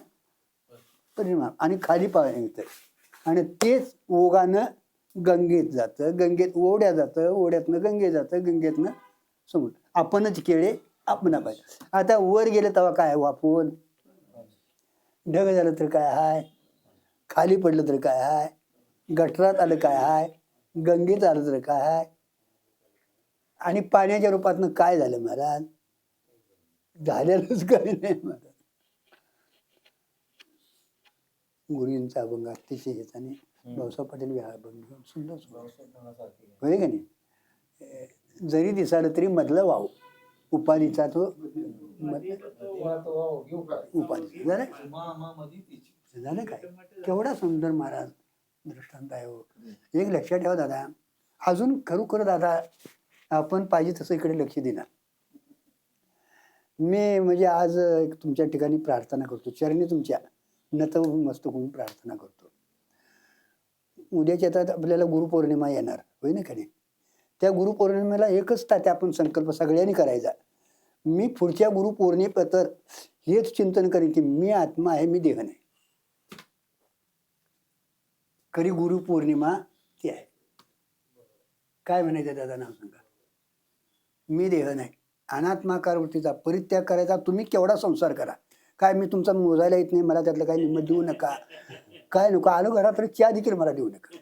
परिणाम आणि खाली पाणी येतं. आणि तेच ओघानं गंगेत जातं, गंगेत ओढ्या जातं, ओढ्यातनं गंगे जातं, गंगेतनं समुद्र. आपणच केळे आपण पाहिजे. आता वर गेलं तेव्हा काय वापरून ढग झालं तर काय हाय, खाली पडलं तर काय हाय, गटरात आलं काय हाय, गंगेत आलं तर काय हाय, आणि पाण्याच्या रूपातनं काय झालं महाराज? झालेलंच काही नाही महाराज. गुरुजींचा अभंग अतिशय येताने भाऊसाहेब पाटील अभंग सुंदर होय का नाही? जरी दिसालं तरी मधलं वाव उपाधीचा तो उपाधी झालं काय? केवढा सुंदर महाराज दृष्टांत आहे. हो एक लक्षात ठेवा दादा, अजून खरोखर दादा आपण पाहिजे तसं इकडे लक्ष देणार. मी म्हणजे आज तुमच्या ठिकाणी प्रार्थना करतो, चरणी तुमच्या नतमस्तक होऊन प्रार्थना करतो. उद्याच्या आता आपल्याला गुरुपौर्णिमा येणार होय ना का नाही? त्या गुरुपौर्णिमेला एकच तात्या आपण संकल्प सगळ्यांनी करायचा. मी पुढच्या गुरुपौर्णिमेपत्र हेच चिंतन करेन की मी आत्मा आहे, मी देह नाही. खरी गुरुपौर्णिमा ती आहे. काय म्हणायचं दादा नाव सांगा? मी देह नाही. अनात्माकार वृत्तीचा परित्याग करायचा. तुम्ही केवढा संसार करा, काय मी तुमचा मोजायला येत नाही, मला त्यातलं काही निम्मत देऊ नका, काय नको, आलो घरात तर चहा देखील मला देऊ नका.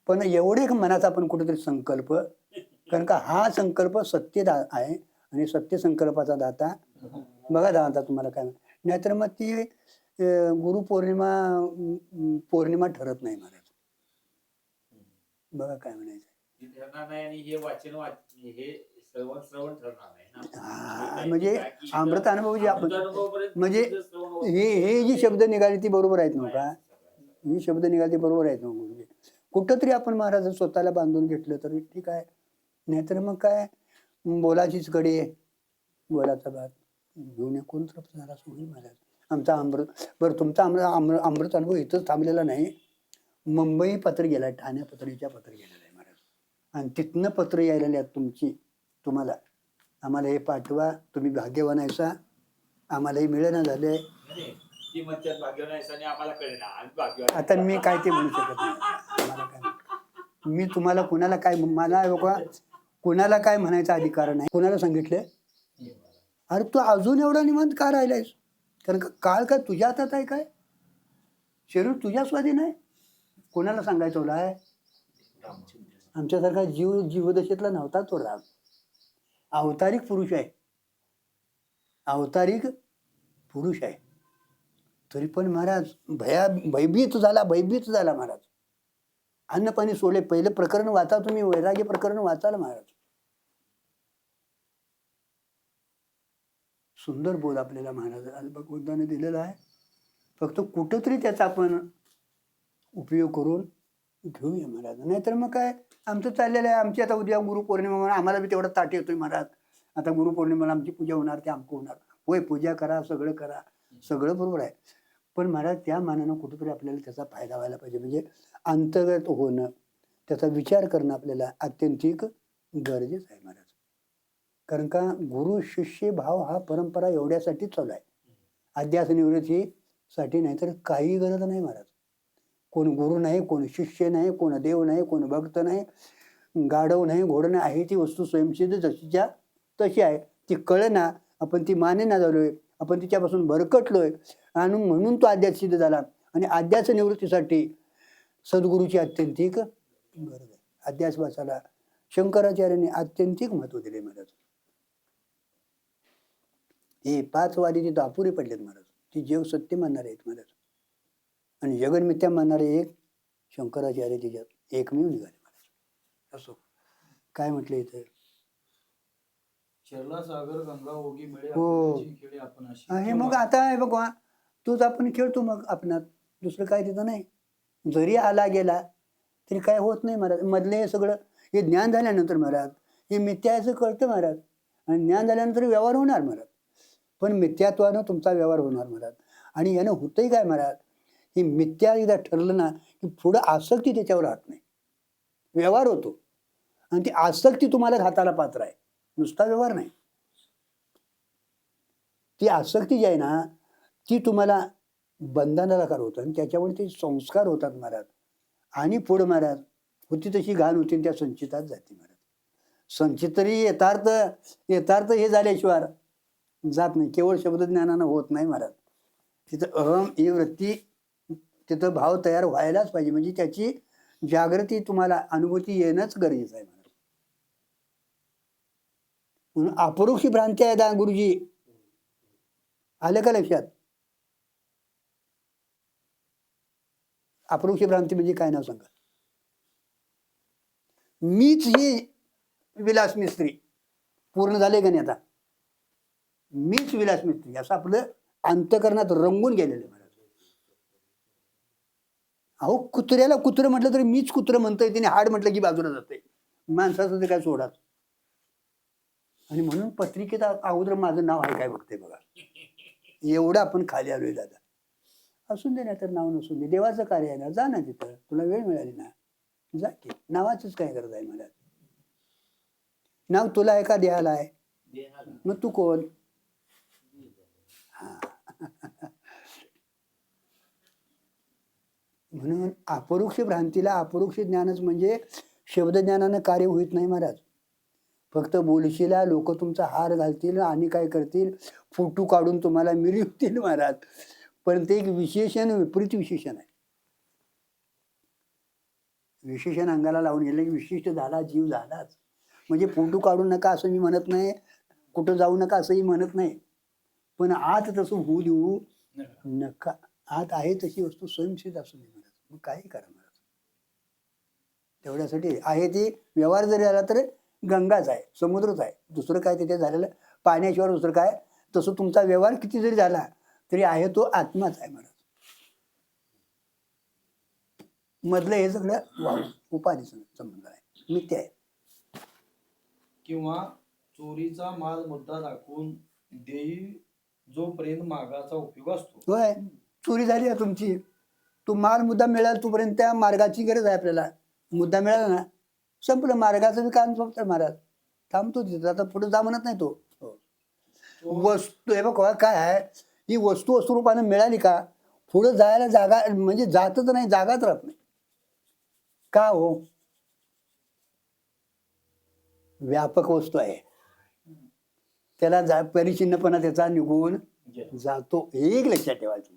पण एवढे मनाचा आपण कुठेतरी संकल्प, कारण का हा संकल्प सत्य आहे आणि सत्य संकल्पाचा दाता बघा दाता तुम्हाला काय. नाहीतर मग ती गुरुपौर्णिमा ठरत नाही महाराज. बघा काय म्हणायचं ठरणार नाही. आणि हे वाचन हे श्रवण ठरणार नाही ना. म्हणजे अमृत अनुभव जे आपण म्हणजे हे जी शब्द निघाली ती बरोबर आहेत नव्ह का? ही शब्द निघाली ती बरोबर आहेत नव्ह. म्हणजे कुठंतरी आपण महाराज स्वतःला बांधून घेतलं तरी ठीक आहे. नाहीतर मग काय बोलाचीच कडी, बोलाचा भात घेऊन कोण तृप्त झाला सोडून महाराज. आमचा अमृत बरं तुमचा अमृत अनुभव इथंच थांबलेला नाही. मुंबई पत्र गेलाय, ठाणे पत्रीच्या पत्र गेलेलं आहे महाराज. आणि तिथनं पत्र यायला आहेत तुम्हाला आम्हाला हे पाठवा, तुम्ही भाग्यवान आहेसा, आम्हालाही मिळेना झाले. आता मी काय ते म्हणू शकत नाही. मला काय मी तुम्हाला कुणाला काय, मला लोक कुणाला काय म्हणायचा अधिकार नाही. कुणाला सांगितलं? अरे तू अजून एवढा निवांत का राहिलायस? कारण का काळ काय तुझ्या हातात आहे काय? शरीर तुझ्या स्वाधीन आहे. कोणाला सांगायचं तुला आहे? आमच्यासारखा जीवदशेतला नव्हता तो राम. अवतारिक पुरुष आहे, अवतारिक पुरुष आहे. तरी पण महाराज भयभीत झाला महाराज. अन्न पाणी सोडले. पहिलं प्रकरण वाचा तुम्ही, वैराग्य प्रकरण वाचाल महाराज. सुंदर बोध आपल्याला महाराज भगवंताने दिलेला आहे. फक्त कुठंतरी त्याचा आपण उपयोग करून घेऊया महाराज. नाहीतर मग काय आमचं चाललेलं आहे. आमची आता उद्या गुरुपौर्णिमा म्हणून आम्हाला बी तेवढा ताट येतोय महाराज. आता गुरुपौर्णिमेला आमची पूजा होणार, ते आमकं होणार. होय, पूजा करा, सगळं करा, सगळं बरोबर आहे. पण महाराज त्या मानानं कुठेतरी आपल्याला त्याचा फायदा व्हायला पाहिजे. म्हणजे अंतर्गत होणं, त्याचा विचार करणं आपल्याला अत्यंतिक गरजेचं आहे महाराज. कारण का गुरु शिष्य भाव हा परंपरा एवढ्यासाठी चालू आहे, अध्यास निवृत्तीसाठी. नाही तर काही गरज नाही महाराज. कोण गुरु नाही, कोण शिष्य नाही, कोण देव नाही, कोण भक्त नाही, गाढव नाही, घोडं नाही. आहे ती वस्तू स्वयंसिद्ध जशीच्या तशी आहे. ती कळना, आपण ती माने ना झालोय, आपण तिच्यापासून भरकटलोय आणि म्हणून तो अध्यास सिद्ध झाला. आणि अध्यास निवृत्तीसाठी सद्गुरूची अत्यंतिक गरज आहे. अध्यास वाचायला शंकराचार्यांनी अत्यंतिक महत्व दिले महाराज. हे 5 वादी तिथं अपुरे पडलेत महाराज. ती जग सत्य मानणारे आहेत महाराज, आणि जगन मिथ्या मानणारे एक शंकराचार्य तिच्यात एकमेव निघाले महाराज. असो काय म्हटलं इथे, शरला सागर गंगा ओगी मिळे हो. आपल्याची खेळे आपण अशी. हे मग आता आहे बघा, तूच आपण खेळतो मग आपणात, दुसरं काय तिथं नाही. जरी आला गेला तरी काय होत नाही महाराज. मधले हे सगळं हे ज्ञान झाल्यानंतर महाराज हे मिथ्याचं कळतं महाराज, आणि ज्ञान झाल्यानंतर व्यवहार होणार महाराज. पण मिथ्यात्वानं तुमचा व्यवहार होणार महाराज. आणि यानं होतंही काय महाराज, ही मिथ्या एकदा ठरलं ना की पुढं आसक्ती त्याच्यावर राहत नाही, व्यवहार होतो. आणि ती आसक्ती तुम्हाला घाताला पात्र आहे, नुसता व्यवहार नाही. ती आसक्ती जी आहे ना ती तुम्हाला बंधनाला होतं, आणि त्याच्यावर ते संस्कार होतात महाराज. आणि पुढं महाराज होती तशी घाण होती, त्या संचितात जाते महाराज. संचित तरी यथार्थ हे झाल्याशिवाय जात नाही. केवळ शब्दज्ञानानं होत नाही महाराज. तिथं अहम ही वृत्ती, तिथं भाव तयार व्हायलाच पाहिजे. म्हणजे त्याची जागृती तुम्हाला अनुभूती येणंच गरजेचं आहे महाराज. म्हणून अपरोक्षी भ्रांती आहे दा गुरुजी, आलं का लक्षात? अपरोक्षी भ्रांती म्हणजे काय नाव सांगा. मीच ही विलास मिस्त्री पूर्ण झाले का नाही आता, मीच विलास मिस्त्री असं आपलं अंतकरणात रंगून गेलेलं महाराज. अहो कुत्र्याला कुत्रं म्हटलं तरी मीच कुत्रं म्हणतोय, तिने हाड म्हटलं की बाजूला जातंय. माणसाचं ते काय सोडाच. आणि म्हणून पत्रिकेत अगोदर माझं नाव आहे काय बघते बघा. एवढं आपण खाली आलोय दादा. असून दे, नाही तर नाव नसून दे, देवाचं कार्य आहे ना, जा ना तिथं, तुला वेळ मिळाली ना जा की. नावाचंच काय गरज आहे मला. नाव तुला आहे का देहाला आहे? मग तू कोण? म्हणून अपरोक्ष भ्रांतीला अपरोक्ष ज्ञानच म्हणजे शब्दज्ञानानं कार्य होत नाही महाराज. फक्त बोलशीला लोक तुमचा हार घालतील आणि काय करतील, फोटो काढून तुम्हाला मिरवतील महाराज. पण ते एक विशेषण, विपरीत विशेषण आहे. विशेषण अंगाला लावून गेलं की विशिष्ट झाला, जीव झालाच. म्हणजे फोटो काढू नका असं मी म्हणत नाही, कुठं जाऊ नका असंही म्हणत नाही. पण आत तसं होऊ देऊ नका. आत आहे तशी वस्तू स्वयंसिद्ध असू दे महाराज. मग काही करा महाराज. तेवढ्यासाठी आहे ती व्यवहार जरी झाला तर गंगाच आहे, समुद्रच आहे, दुसरं काय तिथे झालेलं पाण्याशिवाय दुसरं काय. तसं तुमचा व्यवहार किती जरी झाला तरी आहे तो आत्माच आहे महाराज. मधलं हे सगळं उपाधी संबंध आहे, मिथ्या आहे. किंवा चोरीचा माल मुद्दा दाखवून देई जोपर्यंत मागाचा उपयोग असतो. होय, चोरी झाली आहे तुमची, तो माल मुद्दा मिळाला तोपर्यंत त्या मार्गाची गरज आहे आपल्याला. मुद्दा मिळाला ना संपलं, मार्गाचं बी काम संपतं महाराज. थांबतो तिथं, आता पुढे जा म्हणत नाही तो. वस्तू हे बघ काय आहे, ही वस्तू स्वरूपानं मिळाली का पुढे जायला जागा, म्हणजे जातच नाही, जागाच राहत नाही. का हो? व्यापक वस्तू आहे, त्याला परिचिन्नपणा त्याचा निघून जातो एक लक्षात ठेवायचं.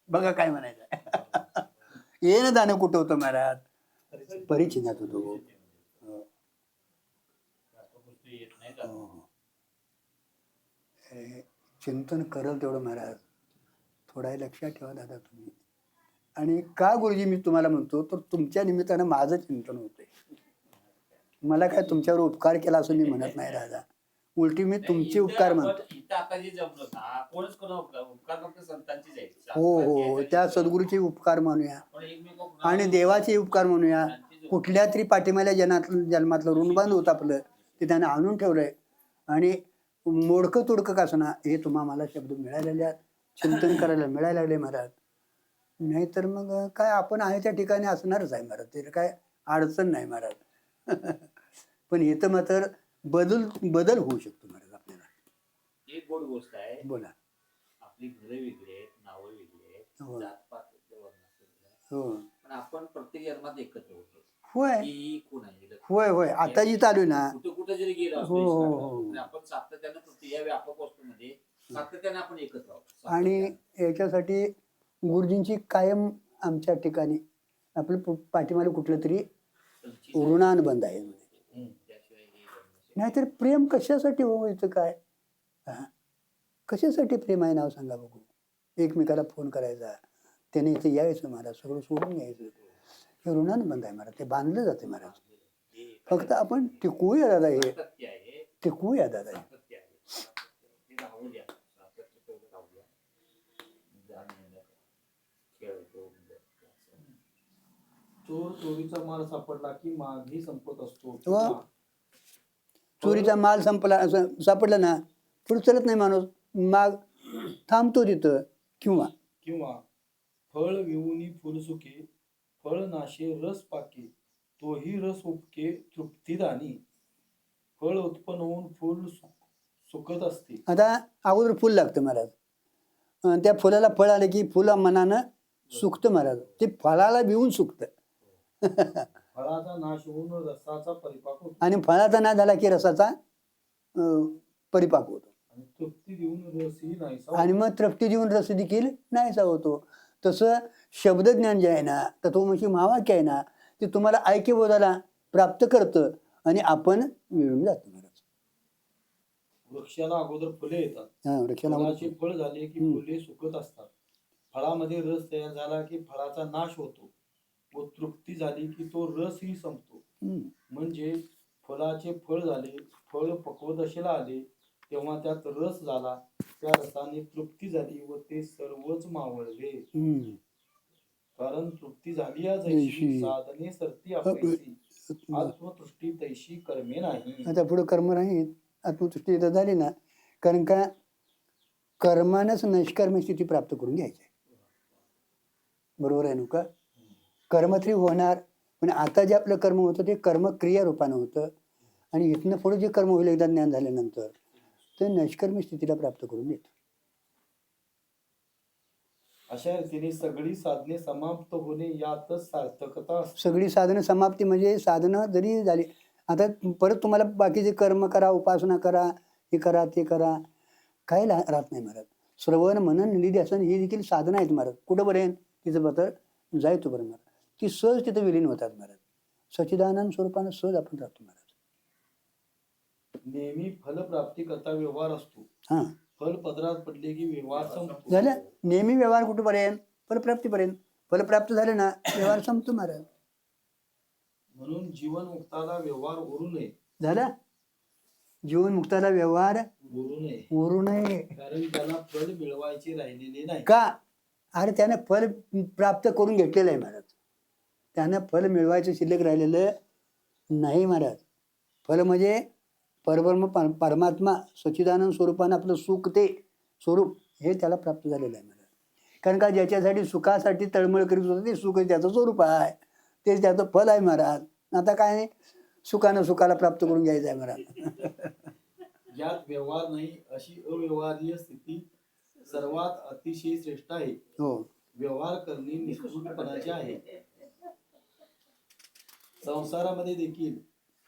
बघा काय म्हणायचं. येणं जाणं कुठं होतं महाराज? परिचिनात होतो. हो. हो. हे चिंतन करल तेवढं महाराज. थोडा लक्षात ठेवा दादा तुम्ही. आणि का गुरुजी मी तुम्हाला म्हणतो तर तुमच्या निमित्तानं माझं चिंतन होतंय. मला काय तुमच्यावर उपकार केला असं मी म्हणत नाही दादा. उलटी मी तुमचे उपकार म्हणतो. आता जे जमलं ना कोणच कोणा उपकार फक्त संतांचीच आहेत. हो हो, त्या सद्गुरूचे उपकार मानूया आणि देवाचे उपकार म्हणूया. कुठल्या तरी पाठीमाल्या जन्मातलं ऋणबांध होतं आपलं ते त्याने आणून ठेवलंय. आणि मोडकं तोडकं का असना हे तुम्हा मला शब्द मिळालेले आहेत. चिंतन करायला मिळायला लागले महाराज. नाहीतर मग काय आपण आहे त्या ठिकाणी असणारच आहे महाराज. ते काय अडचण नाही महाराज. पण इथं मात्र बदल होऊ शकतो महाराज आपल्याला. एक गोड गोष्ट आहे. बोला. आपली घरे वेगळी आहेत, नावं वेगळी आहेत, हो. जातपात वेगळी. हो पण आपण प्रत्येक जन्मात एकत्र होतो. होय ही कोण आहे? होय होय, आता जी चालू आहे ना. कुठं जरी गेलो हो, हो, हो. पण आपण सातत्यानं या व्यापक वस्तूमध्ये सातत्याने आपण एकत्र आहोत. आणि याच्यासाठी गुरुजींची कायम आमच्या ठिकाणी आपलं पाठीमागे कुठलं तरी ऋणानुबंध आहे. त्याशिवाय हे जन्म नाहीतर प्रेम कशासाठी व्हायचं काय? हा, कशासाठी प्रेम आहे नाव सांगा बघू. एकमेकाला फोन करायचा, त्याने इथे यायचं महाराज, सगळं सोडून यायचं. हे ऋणानुबंध आहे महाराज. ते बांधलं जाते महाराज. फक्त आपण टिकवूया दादा. हे सातत्य आहे. टिकवूया दादा. सातत्य आहे. ते राहू द्या. सातत्य तेवढं राहू द्या. खेळतो चोर चोरीचा माल सापडला की मागही संपत असतो. वा. चोरीचा माल सापडला ना पुढे चलत नाही माणूस. माग थांबतो तिथं. किंवा किंवा फळ विऊनी फुल सुके, फळ नाशे रस पाके, तोही रस उपके तृप्तीदानी. फळ उत्पन्न होऊन फुल सुकत असते. आता अगोदर फुल लागतं महाराज. त्या फुलाला फळ आले की फुला मनानं सुकतं महाराज. ते फळाला भिवून सुकतं. फळाचा नाश होऊन रसाचा परिपाक होतो. आणि फळाचा नाश झाला की रसाचा परिपाक होतो. आणि तृप्ती देऊन रसही नाहीसा आणि मग तृप्ती देऊन रस देखील नाहीसा होतो. तसं शब्दज्ञान जे आहे ना, तत्वमसी महावाक्य आहे ना, ते तुम्हाला ऐक्यबोधाला प्राप्त करतं आणि आपण मिळून जातो महाराज. वृक्षाला अगोदर फुले येतात. हा, वृक्षाला फळाचे फळ झाले की फुले सुकत असतात. फळामध्ये रस तयार झाला की फळाचा नाश होतो व तृप्ती झाली की तो रसही संपतो. म्हणजे फळाचे फळ झाले, फळ पक्वदशेला आले तेव्हा त्यात रस झाला, त्या रसाने तृप्ती झाली व ते सर्वच मावळले. कारण तृप्ती झाली या जैशी साधने सरती अपयशी, आत्मतृष्टी तैशी कर्मे नाही. आता पुढे कर्म नाही. आत्मतृष्टी इथं झाली ना, कारण का कर्मानंच नैष्कर्म स्थिती प्राप्त करून घ्यायची. बरोबर आहे ना का? कर्म तरी होणार, पण आता जे आपलं कर्म होतं ते कर्म क्रिया रूपानं होतं. आणि इथनं पुढे जे कर्म होईल एकदा ज्ञान झाल्यानंतर ते नैष्कर्म स्थितीला प्राप्त करून देतं. अशा रीतीने सगळी साधने समाप्त होणे यातच सार्थकता असते. सगळी साधनं समाप्ती म्हणजे साधनं जरी झाली, आता परत तुम्हाला बाकीचे कर्म करा, उपासना करा, हे करा ते करा, काही राहत नाही महाराज. श्रवण मनन निधिध्यासन ही देखील साधनं आहेत महाराज. कुठं पर्यंत तिचं पत्र जायतो बरं महाराज. ती सहज तिथं विलीन होतात महाराज. सच्चिदानंद स्वरूपानं सहज आपण राहतो महाराज. नेहमी फलप्राप्ती करता व्यवहार असतो. हा, फल पदरात पडले की व्यवहार संपतो. झालं. नेहमी व्यवहार कुठपर्यंत? फलप्राप्तीपर्यंत. फलप्राप्त झाले ना व्यवहार संपतो महाराज. म्हणून जीवन मुक्ताला व्यवहार उरू नये. झालं. जीवन मुक्ताला व्यवहार उरू नये. उरू नये. कारण त्याला फल मिळवायचे राहिलेले नाही. का? अरे त्याने फल प्राप्त करून घेतलेलं आहे महाराज. त्यानं फल मिळवायचं शिल्लक राहिलेलं नाही महाराज. फल म्हणजे परब्रह्म परमात्मा सच्चिदानंद स्वरूपानं आपलं सुख ते स्वरूप हे त्याला प्राप्त झालेलं आहे महाराज. कारण का ज्याच्यासाठी सुखासाठी तळमळ करीत होतं ते सुख त्याचं स्वरूप आहे, तेच त्याचं फल आहे महाराज. आता काय नाही, सुखानं सुखाला प्राप्त करून घ्यायचं आहे महाराज. यात व्यवहार नाही अशी अव्यवहार्य स्थिती सर्वात अतिशय श्रेष्ठ आहे. हो. व्यवहार करणे निष्ठुरपणाचे आहे. संसारामध्ये देखील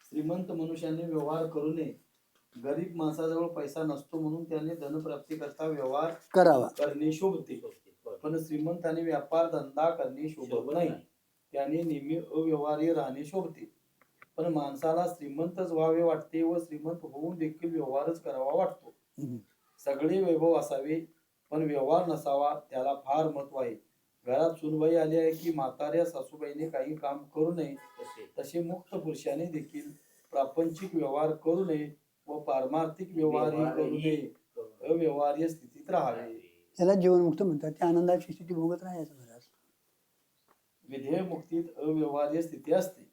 श्रीमंत मनुष्याने व्यवहार करू नये गरीब माणसाजवळ पैसा नसतो म्हणून त्याने धनप्राप्ती करता व्यवहार करावा. करणे शोभते, पण श्रीमंताने व्यापार धंदा करणे शोभत नाही. त्याने नेहमी अव्यवहार्य राहणे शोभते. पण माणसाला श्रीमंतच व्हावे वाटते व श्रीमंत होऊन देखील व्यवहारच करावा वाटतो. हम्म. सगळे वैभव असावे पण व्यवहार नसावा, त्याला फार महत्व आहे. घरात सुनबाई आली आहे की म्हाताऱ्या सासूबाईने काही काम करू नये, तसे मुक्त पुरुषाने देखील प्रापंचिक व्यवहार करू नये व पारमार्थिक व्यवहारही करू नये, अव्यवहार्य स्थितीत राहावे. याला जीवनमुक्त म्हणतात. त्या आनंदाची स्थिती भोगत राहायचं महाराज. विधेयमुक्तीत अव्यवहार्य स्थिती असते.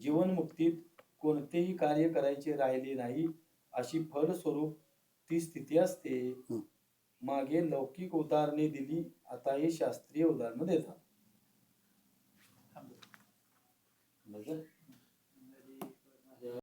जीवनमुक्तीत कोणतेही कार्य करायचे राहिले नाही अशी फलस्वरूप ती स्थिती असते. हं. मागे लौकिक उदाहरणे दिली, आता हे शास्त्रीय उदाहरण देतात.